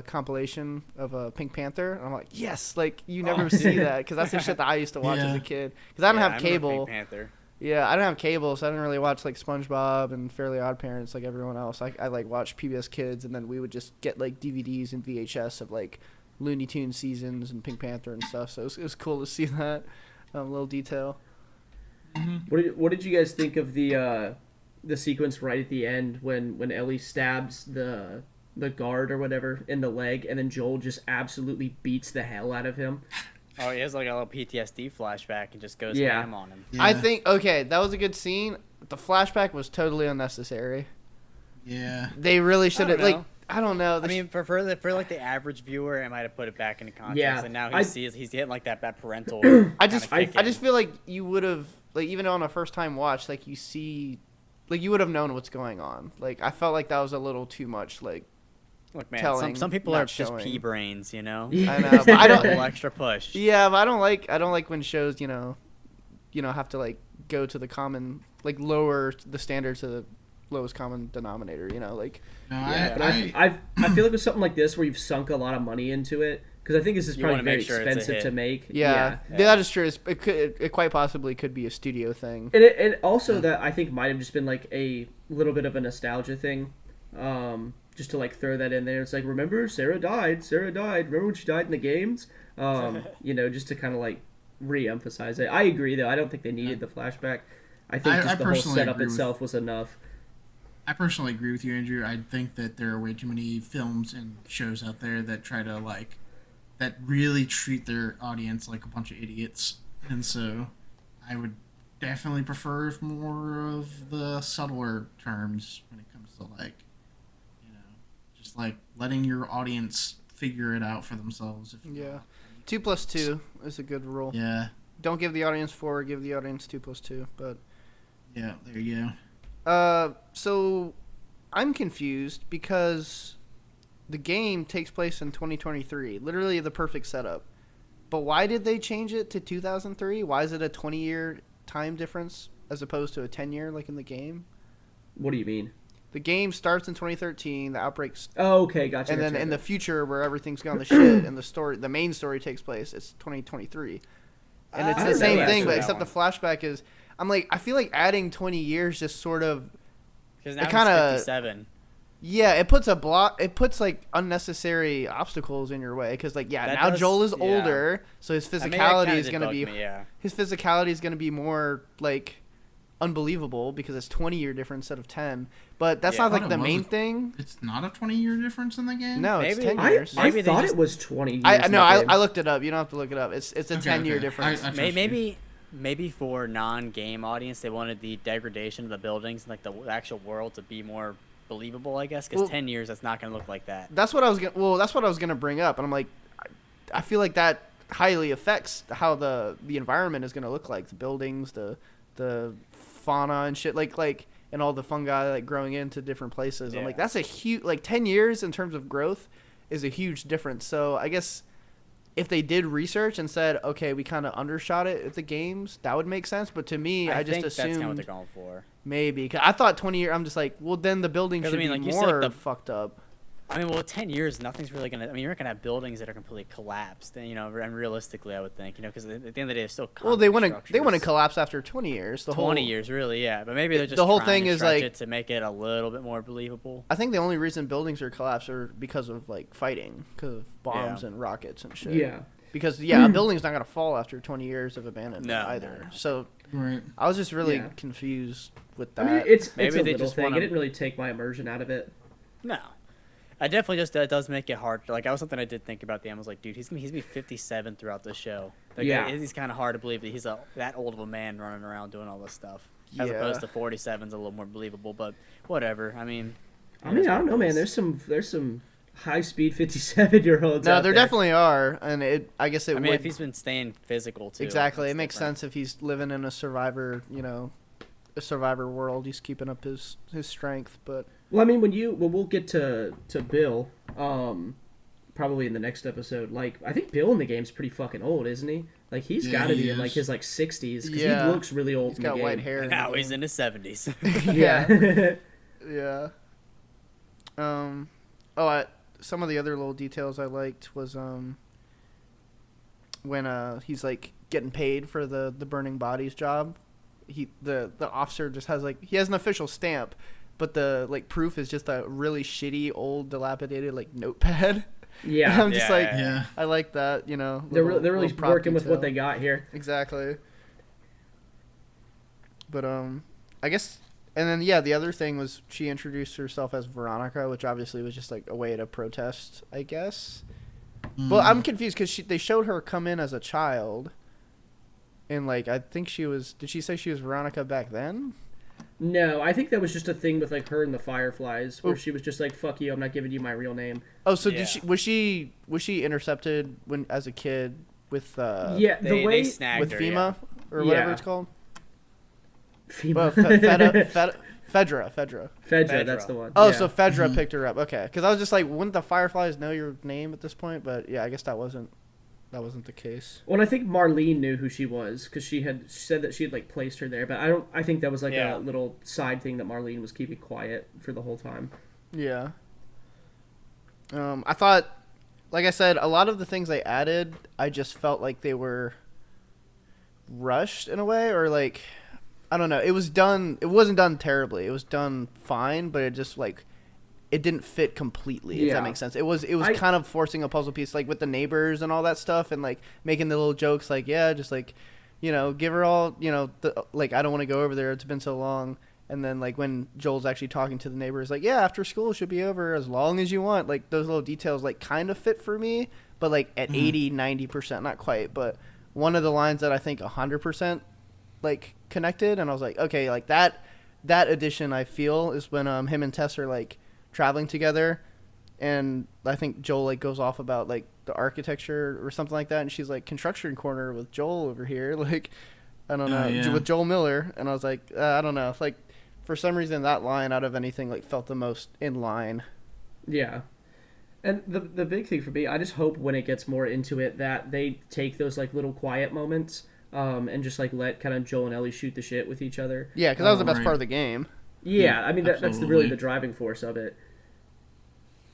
S2: compilation of Pink Panther. And I'm like, yes, like you never see that because that's the shit that I used to watch as
S3: Yeah.
S2: a kid. Because I didn't have
S1: I remember
S2: cable.
S1: Pink Panther.
S2: Yeah, I didn't have cable, so I didn't really watch like SpongeBob and Fairly Odd Parents like everyone else. I like watched PBS Kids, and then we would just get like DVDs and VHS of like Looney Tunes seasons and Pink Panther and stuff. So it was cool to see that little detail.
S4: What did you guys think of the sequence right at the end when Ellie stabs the guard or whatever in the leg, and then Joel just absolutely beats the hell out of him?
S1: Oh, he has like a little PTSD flashback and just goes
S4: Yeah.
S1: ham on him.
S3: Yeah.
S2: I think that was a good scene. The flashback was totally unnecessary.
S3: Yeah.
S2: They really should have
S1: I don't
S2: like.
S1: know.
S2: I don't know.
S1: I mean, for like the average viewer, it might have put it back into context.
S4: Yeah,
S1: And now
S4: I-
S1: he's getting like that parental.
S2: I just
S1: kinda kick in.
S2: feel like you would have like even on a first time watch like you see like you would have known what's going on. Like I felt like that was a little too much. Like
S1: Look, man,
S2: telling,
S1: some people
S2: not
S1: are just
S2: showing.
S1: pea brains,
S2: I know, but
S1: A
S2: I don't.
S1: little extra push.
S2: Yeah, but I don't like when shows have to like go to the common like lower the standard to the lowest common denominator. Like
S3: No,
S4: Yeah, but I feel like with something like this where you've sunk a lot of money into it, because I think this is
S1: You
S4: probably
S1: wanna
S4: very
S1: make sure it's a
S4: expensive
S1: hit.
S4: to make.
S2: yeah, that is true. It quite possibly could be a studio thing.
S4: And also that I think might have just been like a little bit of a nostalgia thing, just to like throw that in there. It's like, remember Sarah died. Remember when she died in the games? Just to kind of like re-emphasize it. I agree though. I don't think they needed the flashback. I think
S3: I
S4: just the whole
S3: personally
S4: setup
S3: agree with-
S4: itself was enough.
S3: I personally agree with you, Andrew. I think that there are way too many films and shows out there that try to that really treat their audience like a bunch of idiots, and so I would definitely prefer more of the subtler terms when it comes to just like letting your audience figure it out for themselves.
S2: Yeah, 2 + 2 is a good rule.
S3: Yeah.
S2: Don't give the audience 4, give the audience 2 + 2. But
S3: Yeah. There you go.
S2: so I'm confused because the game takes place in 2023, literally the perfect setup. But why did they change it to 2003? Why is it a 20-year time difference as opposed to a 10-year like in the game?
S4: What do you mean?
S2: The game starts in 2013, the outbreaks,
S4: Oh, okay, gotcha.
S2: and then
S4: gotcha.
S2: in the future where everything's gone to shit and the main story takes place, it's 2023. And it's
S1: I
S2: the
S1: don't
S2: same
S1: know
S2: thing,
S1: that
S2: but except
S1: one.
S2: the flashback is. I'm like, I feel like adding 20 years just sort of.
S1: Because
S2: It
S1: now
S2: kinda-
S1: he's 57.
S2: Yeah, it puts a block. It puts like unnecessary obstacles in your way because, like,
S1: That
S2: now
S1: does-
S2: Joel is
S1: yeah.
S2: older, so his
S1: That
S2: physicality
S1: kinda
S2: is
S1: did
S2: gonna
S1: bug
S2: be
S1: me, yeah.
S2: more like unbelievable because it's 20-year difference instead of 10. But that's
S1: Yeah.
S2: not
S3: I
S2: like
S3: thought
S2: the
S3: it
S2: main
S3: was.
S2: thing.
S3: It's not a 20-year difference in the game.
S2: No, it's
S1: Maybe.
S2: 10
S4: I,
S2: years.
S4: I
S1: Maybe they
S4: thought
S1: just-
S4: it was 20 years.
S2: I
S4: in
S2: no,
S4: the
S2: I
S4: game.
S2: looked it up. You don't have to look it up. It's a
S3: Okay,
S2: 10-year
S3: okay.
S2: difference.
S3: I trust you.
S1: Maybe for non-game audience, they wanted the degradation of the buildings and like the actual world to be more believable, I guess. Because
S2: Well-
S1: 10 years, that's not going to look like that.
S2: That's what I was gonna. Well, that's what I was gonna bring up, and I'm like, I feel like that highly affects how the environment is gonna look like, the buildings, the fauna and shit, like and all the fungi like growing into different places. I'm like,
S1: Yeah.
S2: that's a huge 10 years in terms of growth is a huge difference. So I guess if they did research and said, okay, we kind of undershot it at the games, that would make sense. But to me, I just
S1: think that's kind of what
S2: assumed
S1: they're going for.
S2: maybe. 'Cause I thought 20 years. I'm just like, well, then the building
S1: 'Cause,
S2: should
S1: I mean,
S2: be
S1: like, you said,
S2: more
S1: the-
S2: fucked up.
S1: I mean, well, 10 years, nothing's really gonna. I mean, you're not gonna have buildings that are completely collapsed, and and realistically, I would think, because at the end of the day, it's still.
S2: Well, they want to collapse after 20 years.
S1: 20 years, really, yeah. But maybe they're just
S2: the whole
S1: trying
S2: thing
S1: to
S2: is
S1: stretch
S2: like
S1: it to make it a little bit more believable.
S2: I think the only reason buildings are collapsed are because of like fighting, because of bombs and rockets and shit.
S4: Yeah.
S2: Because a building's not gonna fall after 20 years of abandonment either.
S1: No.
S2: So
S3: Right.
S2: I was just really confused with that.
S4: I mean, it's
S1: Maybe
S4: a
S1: they
S4: little
S1: just
S4: thing.
S1: wanna-
S4: It didn't really take my immersion out of it.
S1: No. I definitely just that does make it hard. Like, that was something I did think about the end. I was like, dude, he's gonna be 57 throughout the show. Like, it's kind of hard to believe that he's that old of a man running around doing all this stuff, as opposed to 47's a little more believable. But whatever. I mean,
S4: I don't know, man. There's some high speed 57-year-olds.
S2: No,
S4: out
S2: there definitely are, and I guess it.
S1: I mean,
S2: would,
S1: if he's been staying physical too.
S2: exactly, it
S1: it's
S2: makes
S1: different.
S2: sense if he's living in a survivor world. He's keeping up his strength, but.
S4: Well, I mean, when we'll get to Bill, probably in the next episode. Like, I think Bill in the game's pretty fucking old, isn't he? Like, he's got to be in like his 60s because he looks really old.
S2: He's got white hair.
S1: Now he's in his 70s.
S4: Yeah.
S2: Yeah. Some of the other little details I liked was when he's like getting paid for the burning bodies job. The officer just has he has an official stamp, but the proof is just a really shitty old dilapidated notepad.
S4: Yeah.
S2: And I'm just
S3: Yeah.
S2: I like that,
S4: They're really working with what they got here.
S2: Exactly. But I guess, and then the other thing was she introduced herself as Veronica, which obviously was just a way to protest, I guess. Well, I'm confused because they showed her come in as a child, and I think she was. Did she say she was Veronica back then?
S4: No, I think that was just a thing with her and the Fireflies, where she was just like, "Fuck you, I'm not giving you my real name."
S2: Oh, so did she? Was she intercepted when as a kid with?
S1: They snagged
S2: with
S1: her,
S2: FEMA or whatever it's called.
S4: FEMA.
S2: Fedra.
S4: Fedra, that's the one.
S2: Oh,
S4: yeah.
S2: so Fedra picked her up. Okay, because I was just wouldn't the Fireflies know your name at this point? But yeah, I guess that wasn't the case.
S4: Well, I think Marlene knew who she was because she had said that she had placed her there. But I think that was a little side thing that Marlene was keeping quiet for the whole time.
S2: Yeah. I thought, like I said, a lot of the things they added, I just felt like they were rushed in a way, or I don't know. It was done. It wasn't done terribly. It was done fine, but it just it didn't fit completely. If that makes sense. It was kind of forcing a puzzle piece, with the neighbors and all that stuff, and making the little jokes, just give her all, I don't want to go over there. It's been so long. And then when Joel's actually talking to the neighbors, after school should be over as long as you want. Those little details kind of fit for me, but at 80-90%, not quite. But one of the lines that I think 100% connected, and I was like, okay, that addition I feel is when him and Tess are traveling together, and I think Joel goes off about the architecture or something like that, and she's construction corner with Joel over here, I don't know, with Joel Miller, and I was like, I don't know, for some reason that line out of anything felt the most in line.
S4: Yeah. And the big thing for me, I just hope when it gets more into it that they take those little quiet moments and just let kind of Joel and Ellie shoot the shit with each other.
S2: Yeah, because that was the best part of the game.
S4: Yeah, I mean that's really the driving force of it.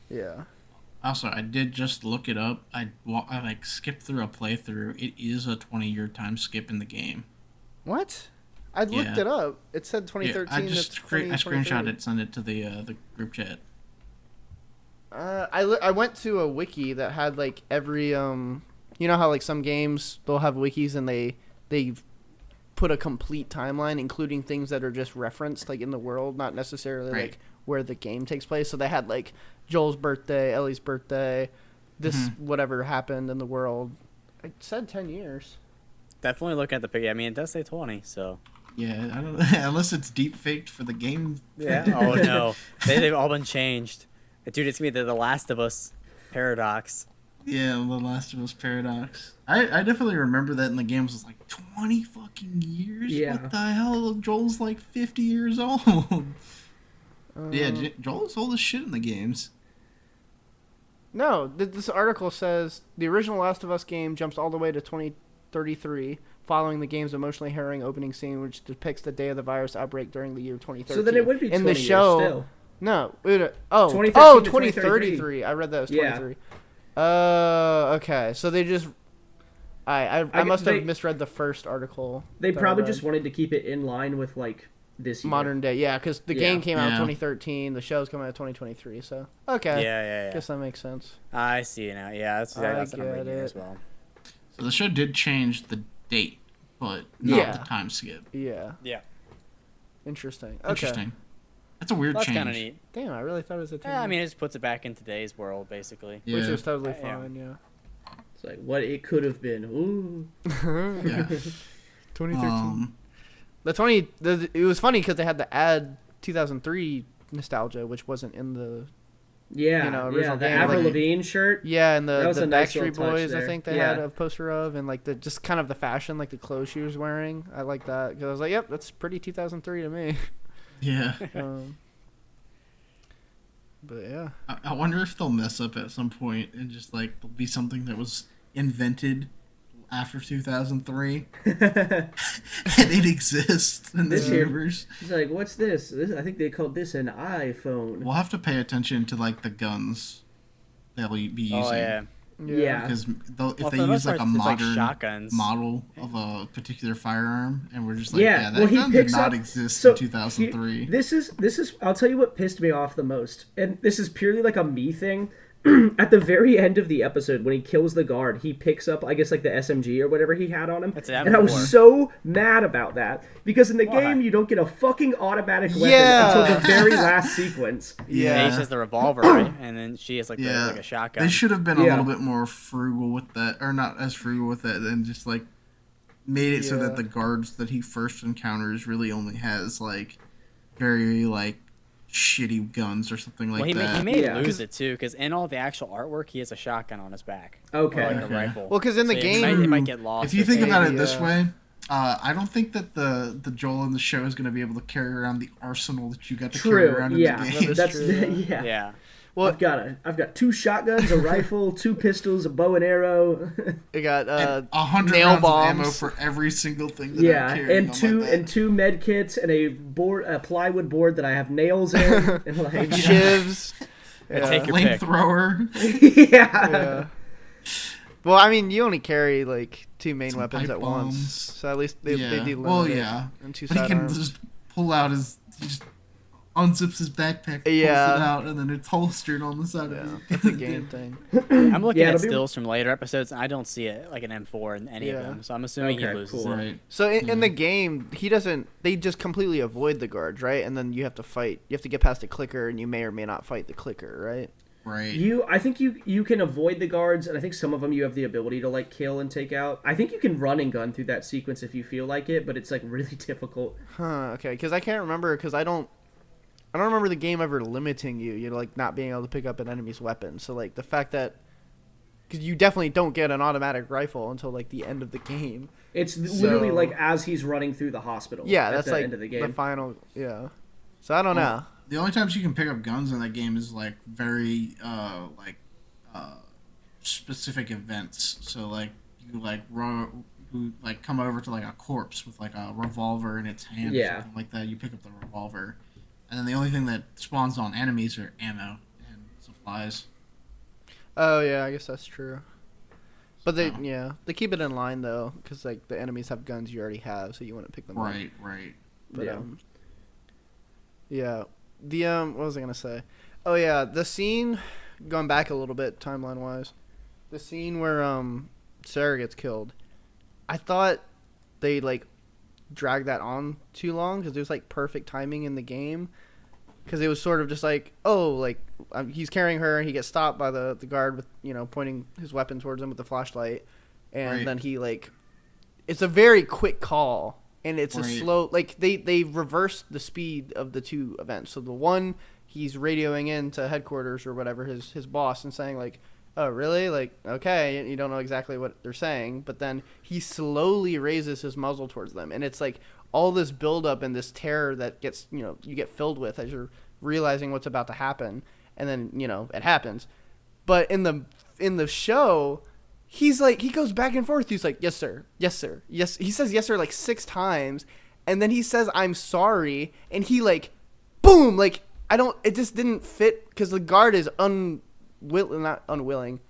S2: Yeah.
S3: Also, I did just look it up. I skipped through a playthrough. It is a 20-year time skip in the game.
S2: What? I looked it up. It said 2013.
S3: I screenshot it, sent it to the group chat.
S2: I went to a wiki that had every you know how some games they'll have wikis and they put a complete timeline, including things that are just referenced in the world, not necessarily where the game takes place. So they had Joel's birthday, Ellie's birthday, this whatever happened in the world. It said 10 years.
S1: Definitely look at the picture. I mean, it does say 20, so.
S3: Yeah, I don't unless it's deep faked for the game.
S1: Yeah. Oh no, they've all been changed. Dude, it's gonna be the Last of Us paradox.
S3: Yeah, The Last of Us paradox. I definitely remember that in the games was 20 fucking years.
S4: Yeah.
S3: What the hell? Joel's 50 years old. Yeah, Joel's old as shit in the games.
S2: No, this article says the original Last of Us game jumps all the way to 2033, following the game's emotionally harrowing opening scene, which depicts the day of the virus outbreak during the year 2013.
S4: So then it would be 20
S2: in the show,
S4: years still.
S2: No. Wait, oh,
S4: 2013 to
S2: 2033. I read that as 23. Okay. So they just... I must have misread the first article.
S4: They probably just wanted to keep it in line with, like, this year.
S2: Modern day, yeah, because the game came out in 2013, the show's coming out in 2023, so okay.
S1: Yeah.
S2: Guess that makes sense.
S1: I see it now. Yeah, that's what I'm reading here as well.
S3: So the show did change the date, but not the time skip.
S2: Yeah.
S1: Yeah.
S2: Interesting. Okay.
S3: Interesting. That's a weird change.
S1: That's kind of neat.
S2: Damn, I really thought it was a 10.
S1: Yeah, I mean, it just puts it back in today's world, basically.
S3: Yeah.
S2: Which is totally fine, yeah.
S4: It's like what it could have been. Ooh.
S3: Yeah.
S2: 2013. It was funny because they had to add 2003 nostalgia, which wasn't in the original
S4: the
S2: game.
S4: Avril Lavigne shirt.
S2: Yeah, and the
S4: nice
S2: Backstreet Boys,
S4: there.
S2: I think they had a poster of, and like the just kind of the fashion, like the clothes she was wearing. I like that because I was like, yep, that's pretty 2003 to me.
S3: Yeah.
S2: But yeah,
S3: I wonder if they'll mess up at some point and just like there'll be something that was invented after 2003 and it exists in this universe.
S4: He's like, what's this? I think they called this an iPhone.
S3: We'll have to pay attention to like the guns they'll be using.
S1: Oh yeah.
S4: Yeah.
S3: Because if they use like a modern
S1: shotguns
S3: model of a particular firearm, and we're just like, that gun did not exist in 2003.
S4: This is. I'll tell you what pissed me off the most, and this is purely like a me thing. At the very end of the episode, when he kills the guard, he picks up, I guess, like the SMG or whatever he had on him. And I was so mad about that because in the game you don't get a fucking automatic weapon until the very last sequence.
S1: Yeah, he has the revolver, right? And then she has like a shotgun.
S3: They should have been a little bit more frugal with that, or not as frugal with that, and just like made it so that the guards that he first encounters really only has like very like shitty guns or something like that.
S1: He may lose it too, because in all the actual artwork, he has a shotgun on his back.
S4: Okay.
S1: Or like a rifle.
S2: Well, because in the game,
S1: he might get lost.
S3: If you think about it this way, I don't think that the Joel in the show is going to be able to carry around the arsenal that you got to carry around in the game.
S4: That's
S2: true.
S4: Yeah. Well, I've got 2 shotguns, a rifle, 2 pistols, a bow and arrow.
S2: I got
S3: 100
S2: nail
S3: rounds
S2: bombs.
S3: of ammo for every single thing that I'm carrying.
S4: And two med kits and a plywood board that I have nails in and like
S2: shivs.
S1: Take your pick.
S3: Flamethrower.
S4: Yeah.
S2: Well, I mean, you only carry like 2 main
S3: Some
S2: weapons at once, so at least they do limit and 2
S3: but he can just pull out he just unzips his backpack, pulls it out, and then it's holstered on the side of it.
S2: It's a game thing.
S1: I'm looking at stills from later episodes, and I don't see it like an M4 in any of them, so I'm assuming he loses it.
S3: Right.
S2: So in the game, they just completely avoid the guards, right? And then you have to fight. You have to get past the clicker, and you may or may not fight the clicker, right?
S3: Right.
S4: I think you can avoid the guards, and I think some of them you have the ability to like kill and take out. I think you can run and gun through that sequence if you feel like it, but it's like really difficult.
S2: Okay, because I can't remember, because I don't remember the game ever limiting you know, like not being able to pick up an enemy's weapon. So like the fact that, because you definitely don't get an automatic rifle until like the end of the game.
S4: It's literally like as he's running through the hospital.
S2: Yeah, that's
S4: the
S2: like
S4: end of the game.
S2: the final. Yeah. So I don't know.
S3: The only times you can pick up guns in that game is like very specific events. So like you like come over to like a corpse with like a revolver in its hand or something like that. You pick up the revolver. And then the only thing that spawns on enemies are ammo and supplies.
S2: Oh yeah, I guess that's true. But they keep it in line though, because like the enemies have guns you already have, so you wouldn't pick them up.
S3: Right.
S2: But what was I gonna say? Oh yeah, the scene, going back a little bit timeline wise, the scene where Sarah gets killed. I thought they like dragged that on too long because it was like perfect timing in the game, because it was sort of just like, he's carrying her and he gets stopped by the guard with, pointing his weapon towards him with the flashlight, and then he like, it's a very quick call, and it's a slow, like they reversed the speed of the 2 events. So the one, he's radioing into headquarters or whatever, his boss, and saying like, oh really, like okay, you don't know exactly what they're saying, but then he slowly raises his muzzle towards them, and it's like all this buildup and this terror that gets, you get filled with as you're realizing what's about to happen, and then it happens. But in the show, he's like, he goes back and forth, he's like, yes sir, yes sir, yes, he says yes sir like 6 times, and then he says I'm sorry, and he like boom, like it just didn't fit because the guard is not unwilling.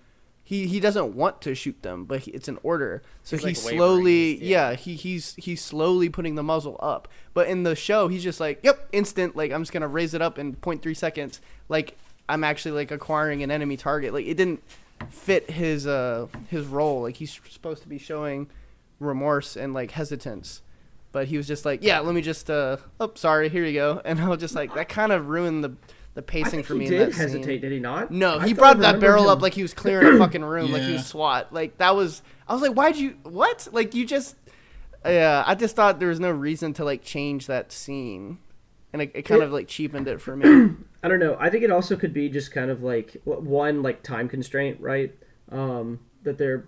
S2: He doesn't want to shoot them, but it's an order. So
S1: He's,
S2: he's
S1: like,
S2: slowly,
S1: wavering.
S2: he's slowly putting the muzzle up. But in the show, he's just like, yep, instant. Like, I'm just going to raise it up in 0.3 seconds. Like, I'm actually, like, acquiring an enemy target. Like, it didn't fit his role. Like, he's supposed to be showing remorse and, like, hesitance. But he was just like, yeah, let me just, sorry, here you go. And I was just like, that kind of ruined the pacing for me in that
S4: He did hesitate,
S2: scene.
S4: did he not?
S2: No,
S4: I
S2: he
S4: thought
S2: brought
S4: I
S2: that
S4: remembered
S2: barrel
S4: him-
S2: up like he was clearing a fucking room, like he
S3: Yeah.
S2: was SWAT. Like, that was, I was like, why'd you, what? Like, you just, yeah, I just thought there was no reason to, like, change that scene. And it kind of, like, cheapened it for me.
S4: I don't know. I think it also could be just kind of like one, like, time constraint, right? That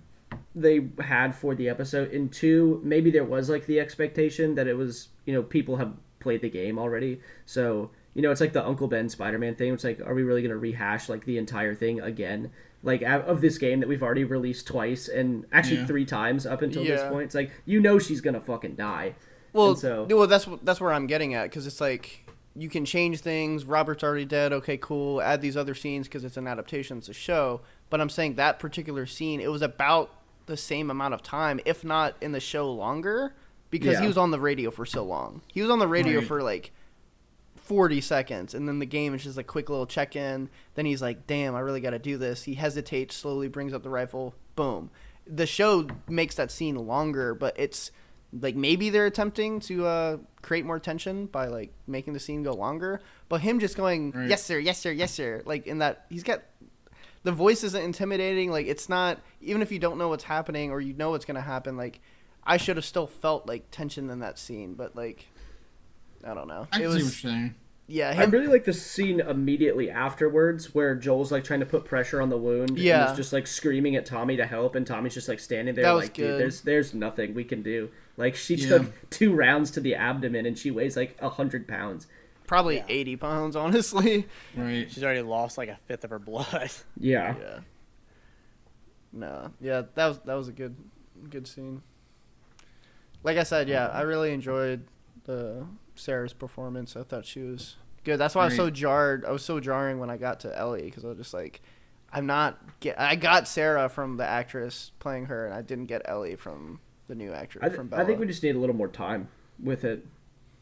S4: they had for the episode, and two, maybe there was like the expectation that it was, people have played the game already, so it's like the Uncle Ben Spider-Man thing. It's like, are we really gonna rehash like the entire thing again, like of this game that we've already released twice and actually 3 times up until this point? It's like, she's gonna fucking die.
S2: Well,
S4: And
S2: that's where I'm getting at, because it's like, you can change things. Robert's already dead. Okay, cool. Add these other scenes because it's an adaptation. It's a show. But I'm saying that particular scene, it was about the same amount of time, if not in the show longer, because he was on the radio for so long. He was on the radio for like 40 seconds, and then the game is just a quick little check-in. Then he's like, damn, I really got to do this. He hesitates, slowly brings up the rifle. Boom. The show makes that scene longer, but it's like maybe they're attempting to create more tension by like making the scene go longer. But him just going, yes sir, yes sir, yes sir, like in that, he's got, the voice isn't intimidating. Like, it's not, even if you don't know what's happening or you know what's gonna happen, like, I should have still felt like tension in that scene. But like, I don't know.
S3: I can see what you're saying.
S2: Yeah,
S4: I really like the scene immediately afterwards where Joel's like trying to put pressure on the wound. And is just like screaming at Tommy to help, and Tommy's just like standing there,
S2: that was
S4: like,
S2: good.
S4: dude, there's nothing we can do. Like, she took 2 rounds to the abdomen, and she weighs like 100 pounds.
S2: Probably 80 pounds, honestly.
S3: Right.
S1: She's already lost like a fifth of her blood.
S4: Yeah.
S2: Yeah. No. Yeah, that was a good scene. Like I said, yeah, I really enjoyed Sarah's performance. I thought she was good. That's why I was so jarred. I was so jarring when I got to Ellie, because I was just like, I got Sarah from the actress playing her, and I didn't get Ellie from the new actress from Bella.
S4: I think we just need a little more time with it.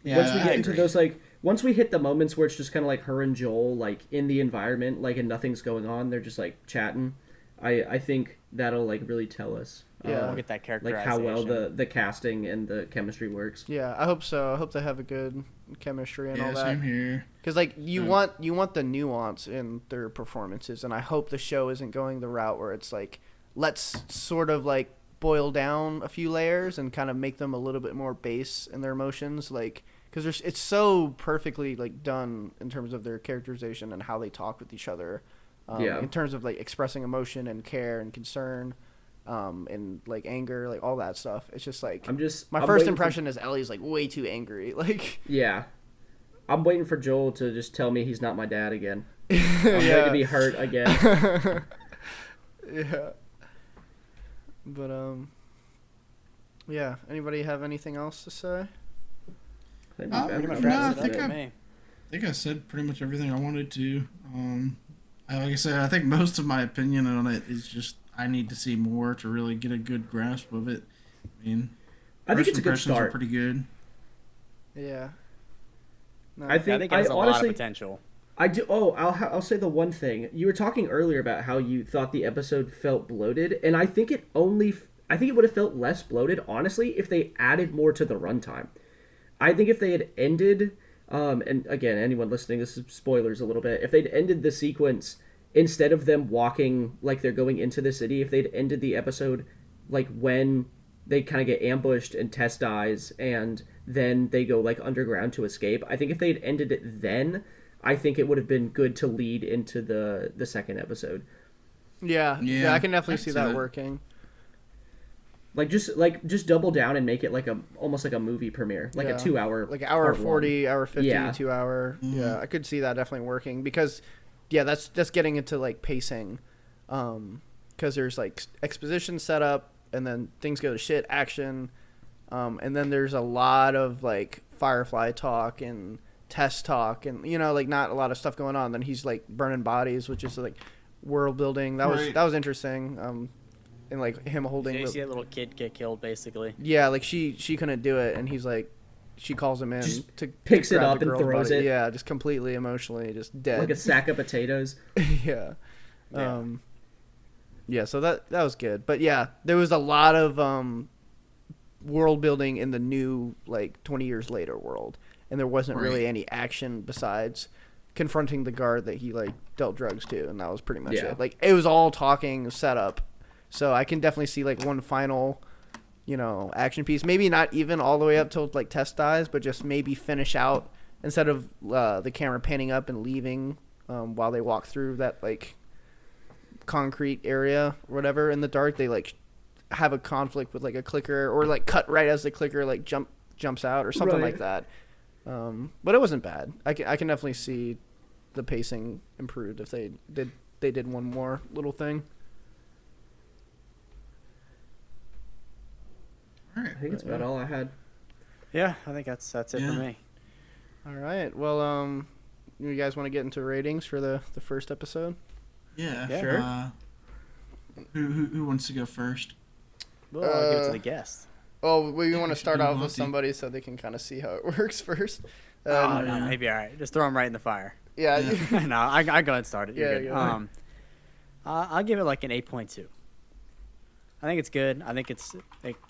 S3: Yeah,
S4: Once we get
S3: I
S4: into
S3: agree.
S4: those, like, once we hit the moments where it's just kind of like her and Joel, like, in the environment, like, and nothing's going on, they're just like chatting. I think that'll like really tell us.
S2: Yeah.
S1: We'll get that
S4: Like
S1: characterization.
S4: how well the casting and the chemistry works.
S2: Yeah, I hope so. I hope they have a good chemistry and all that.
S3: Same here.
S2: Because like you want the nuance in their performances, and I hope the show isn't going the route where it's like, let's sort of like boil down a few layers and kind of make them a little bit more base in their emotions, like, because it's so perfectly like done in terms of their characterization and how they talk with each other, in terms of like expressing emotion and care and concern, and like anger, like all that stuff. It's just like,
S4: I'm
S2: my first impression is Ellie's like way too angry, like.
S4: Yeah. I'm waiting for Joel to just tell me he's not my dad again. I'm ready to be hurt again.
S2: Yeah. But yeah. Anybody have anything else to say?
S1: Pretty much
S3: No,
S1: wraps
S3: I
S1: it up
S3: think
S1: for
S3: I-
S1: me.
S3: I think I said pretty much everything I wanted to. Like I said, I think most of my opinion on it is just I need to see more to really get a good grasp of it. I mean,
S4: I think
S3: first
S4: it's a good
S3: impressions are
S4: start.
S3: pretty good.
S2: Yeah. No.
S1: I think it has a lot
S4: honestly,
S1: of potential.
S4: I do. Oh, I'll say the one thing. You were talking earlier about how you thought the episode felt bloated, and I think it would have felt less bloated, honestly, if they added more to the runtime. I think if they had ended, and again, anyone listening, this is spoilers a little bit. If they'd ended the sequence instead of them walking like they're going into the city, if they'd ended the episode like when they kind of get ambushed and Tess dies, and then they go like underground to escape. I think if they'd ended it then, I think it would have been good to lead into the second episode.
S2: Yeah.
S3: Yeah,
S2: I can definitely
S3: I
S2: see
S3: see
S2: that
S3: that.
S2: working.
S4: Just double down and make it like almost like a movie premiere, like
S2: Yeah.
S4: a 2 hour,
S2: Like hour
S4: part one.
S2: 40, hour 50,
S4: Yeah.
S2: 2 hour. Yeah, I could see that definitely working, because yeah, that's just getting into like pacing, because there's like exposition setup, and then things go to shit, action, and then there's a lot of like Firefly talk and test talk and like not a lot of stuff going on. Then he's like burning bodies, which is like world building. That was interesting. And like him holding.
S1: You see that little kid get killed, basically.
S2: Yeah, like she couldn't do it, and he's like, she calls him in
S4: picks
S2: to
S4: it up and throws
S2: body.
S4: it.
S2: Yeah, just completely emotionally, just dead.
S4: Like a sack of potatoes.
S2: Yeah. Yeah, so that was good. But yeah, there was a lot of world building in the new, like, 20 years later world. And there wasn't really any action besides confronting the guard that he, like, dealt drugs to. And that was pretty much it. Like, it was all talking, setup. So I can definitely see, like, one final, action piece. Maybe not even all the way up till, like, Tess dies, but just maybe finish out instead of the camera panning up and leaving while they walk through that, like, concrete area or whatever in the dark. They, like, have a conflict with, like, a clicker or, like, cut right as the clicker, like, jumps out or something like that. But it wasn't bad. I can definitely see the pacing improved if they did one more little thing.
S3: All right.
S4: I think that's about all I had.
S1: Yeah, I think that's it for me.
S2: All right. Well, you guys want to get into ratings for the first episode?
S3: Yeah,
S1: sure.
S3: Who wants to go first?
S1: Well, I'll give it to the guest.
S2: Oh, we want to start off with
S3: Monty.
S2: somebody so they can kind of see how it works first.
S1: No, maybe all right. Just throw them right in the fire.
S2: Yeah.
S1: No, I go ahead and start it. You're good.
S2: Go
S1: I'll give it like an 8.2. I think it's good. I think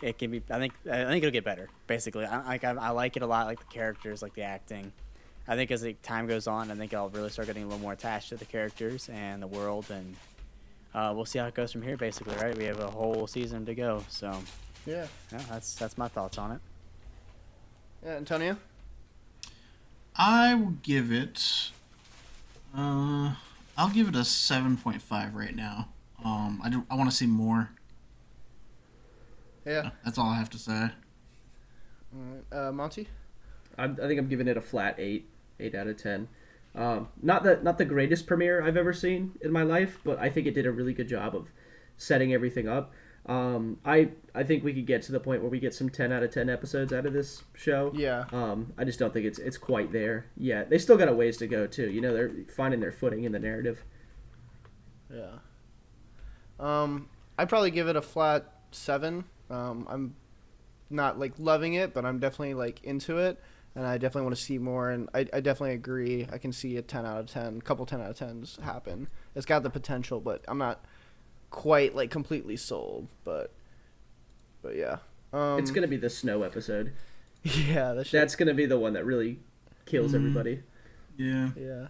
S1: it can be. I think it'll get better. Basically, I like it a lot. I like the characters, like the acting. I think as the time goes on, I think I'll really start getting a little more attached to the characters and the world, and we'll see how it goes from here. Basically, right? We have a whole season to go, so
S2: Yeah.
S1: that's my thoughts on it.
S2: Yeah, Antonio?
S3: I will give it. I'll give it a 7.5 right now. I want to see more.
S2: Yeah.
S3: That's all I have to say.
S2: All right. Monty?
S4: I think I'm giving it a flat 8 out of 10. Not the greatest premiere I've ever seen in my life, but I think it did a really good job of setting everything up. I think we could get to the point where we get some 10 out of 10 episodes out of this show.
S2: Yeah.
S4: I just don't think it's quite there yet. They still got a ways to go too. They're finding their footing in the narrative.
S2: Yeah. I'd probably give it a flat 7. I'm not like loving it, but I'm definitely like into it, and I definitely want to see more. And I definitely agree. I can see a 10 out of 10, a couple 10 out of 10s happen. It's got the potential, but I'm not quite like completely sold. But yeah.
S4: It's gonna be the snow episode.
S2: Yeah,
S4: that's gonna be the one that really kills everybody.
S3: Yeah.
S2: Yeah.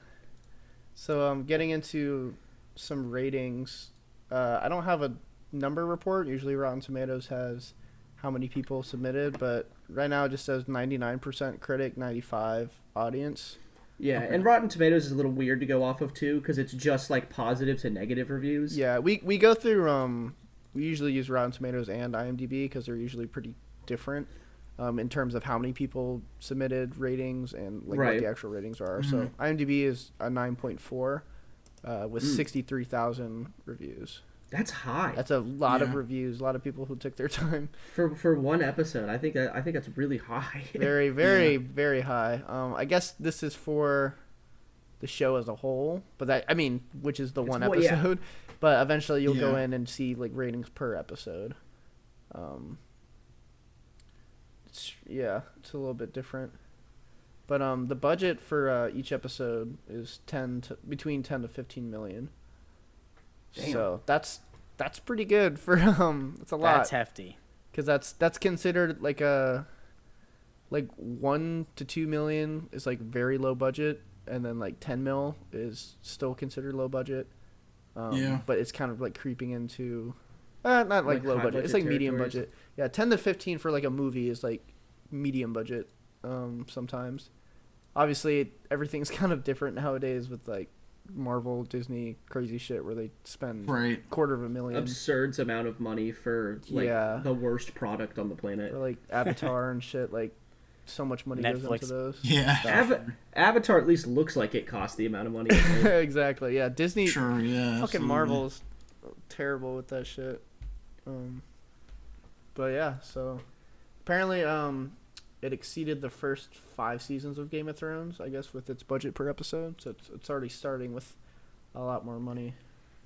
S2: So getting into some ratings. I don't have a number report. Usually Rotten Tomatoes has how many people submitted, but right now it just says 99% critic, 95 audience.
S4: Yeah, and Rotten Tomatoes is a little weird to go off of too, because it's just like positive to negative reviews.
S2: Yeah, we go through we usually use Rotten Tomatoes and IMDb because they're usually pretty different in terms of how many people submitted ratings and like what the actual ratings are.
S3: Mm-hmm.
S2: So IMDb is a 9.4 with 63,000 reviews.
S4: That's high.
S2: That's a lot of reviews. A lot of people who took their time
S4: for one episode. I think that's really high.
S2: Very, very, very high. I guess this is for the show as a whole, but which is the one episode. Yeah. But eventually you'll go in and see like ratings per episode. It's a little bit different. But the budget for each episode is between 10 to 15 million.
S4: Damn.
S2: So that's pretty good for it's a lot.
S1: That's hefty.
S2: Because that's considered like a 1 to 2 million is like very low budget, and then like 10 mil is still considered low budget. But it's kind of like creeping into not like low budget. It's like medium budget. Yeah, 10 to 15 for like a movie is like medium budget. Sometimes, obviously everything's kind of different nowadays with like Marvel, Disney, crazy shit where they spend $250,000
S4: absurd amount of money for like the worst product on the planet,
S2: or like Avatar and shit. Like so much money goes into those.
S3: Yeah,
S4: Avatar at least looks like it cost the amount of money.
S2: Exactly. Yeah, Disney.
S3: Sure. Yeah.
S2: Fucking Marvel's terrible with that shit. But yeah, so apparently it exceeded the first 5 seasons of Game of Thrones, I guess, with its budget per episode. So it's already starting with a lot more money.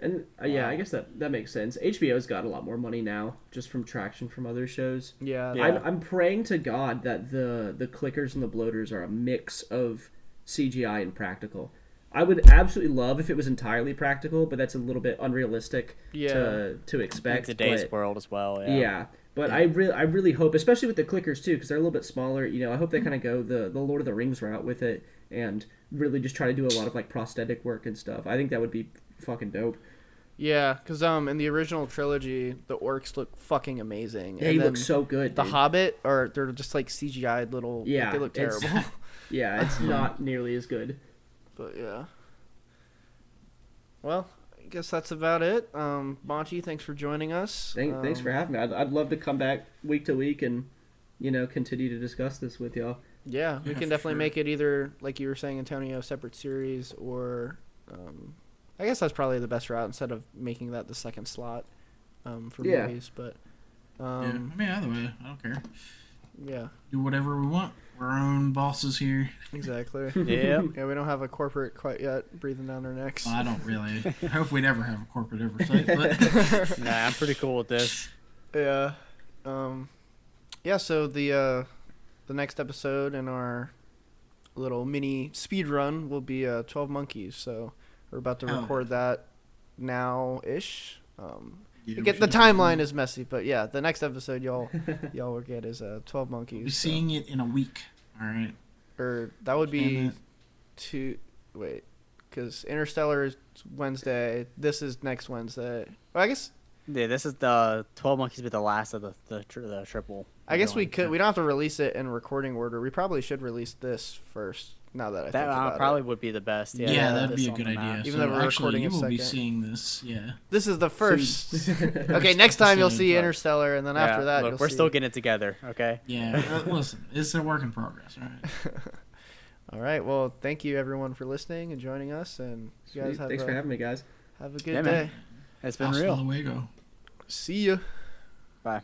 S4: And yeah, I guess that makes sense. HBO's got a lot more money now, just from traction from other shows.
S2: Yeah.
S4: I'm praying to God that the clickers and the bloaters are a mix of CGI and practical. I would absolutely love if it was entirely practical, but that's a little bit unrealistic to expect.
S1: In today's world as well.
S4: Yeah. But I really hope, especially with the clickers too, because they're a little bit smaller. You know, I hope they kind of go the Lord of the Rings route with it and really just try to do a lot of like prosthetic work and stuff. I think that would be fucking dope.
S2: Yeah, because in the original trilogy, the orcs look fucking amazing.
S4: They look so good.
S2: The
S4: dude.
S2: Hobbit, they're just like CGI'd little.
S4: Yeah,
S2: they look terrible.
S4: Yeah, it's not nearly as good.
S2: But yeah. Well, I guess that's about it. Monty, thanks for joining us.
S4: Thanks for having me. I'd love to come back week to week and continue to discuss this with y'all.
S2: Yeah, we can definitely make it either, like you were saying, Antonio, separate series, or I guess that's probably the best route instead of making that the second slot for movies. But
S3: I mean, either way, I don't care.
S2: Yeah.
S3: Do whatever we want. We're our own bosses here.
S2: Exactly.
S1: Yeah.
S2: Yeah, we don't have a corporate quite yet breathing down our necks.
S3: Well, I don't really. I hope we never have a corporate oversight. But
S1: Nah, I'm pretty cool with this.
S2: Yeah. Yeah, so the next episode in our little mini speed run will be 12 Monkeys. So we're about to record that now-ish. The timeline is messy, but yeah, the next episode y'all will get is 12 Monkeys.
S3: We're seeing it in a week. All right.
S2: Or that would be because Interstellar is Wednesday. This is next Wednesday. Well, I guess.
S1: Yeah, this is the 12 Monkeys, but the last of the triple.
S2: I guess we could. We don't have to release it in recording order. We probably should release this first. Now that I think about
S1: probably
S2: it.
S1: would be the best.
S3: Yeah, that'd be a good idea.
S2: Even though we're recording
S3: you
S2: a
S3: will
S2: second.
S3: be seeing this. Yeah.
S2: This is the first. Okay, next time you'll see Interstellar, and then after that,
S1: we're still getting it together. Okay.
S3: Yeah. Listen, it's a work in progress. All right.
S2: All right. Well, thank you everyone for listening and joining us, and you guys
S4: thanks for having me, guys.
S2: Have a good day.
S1: Man. It's been real.
S3: Hasta luego.
S2: See ya.
S1: Bye.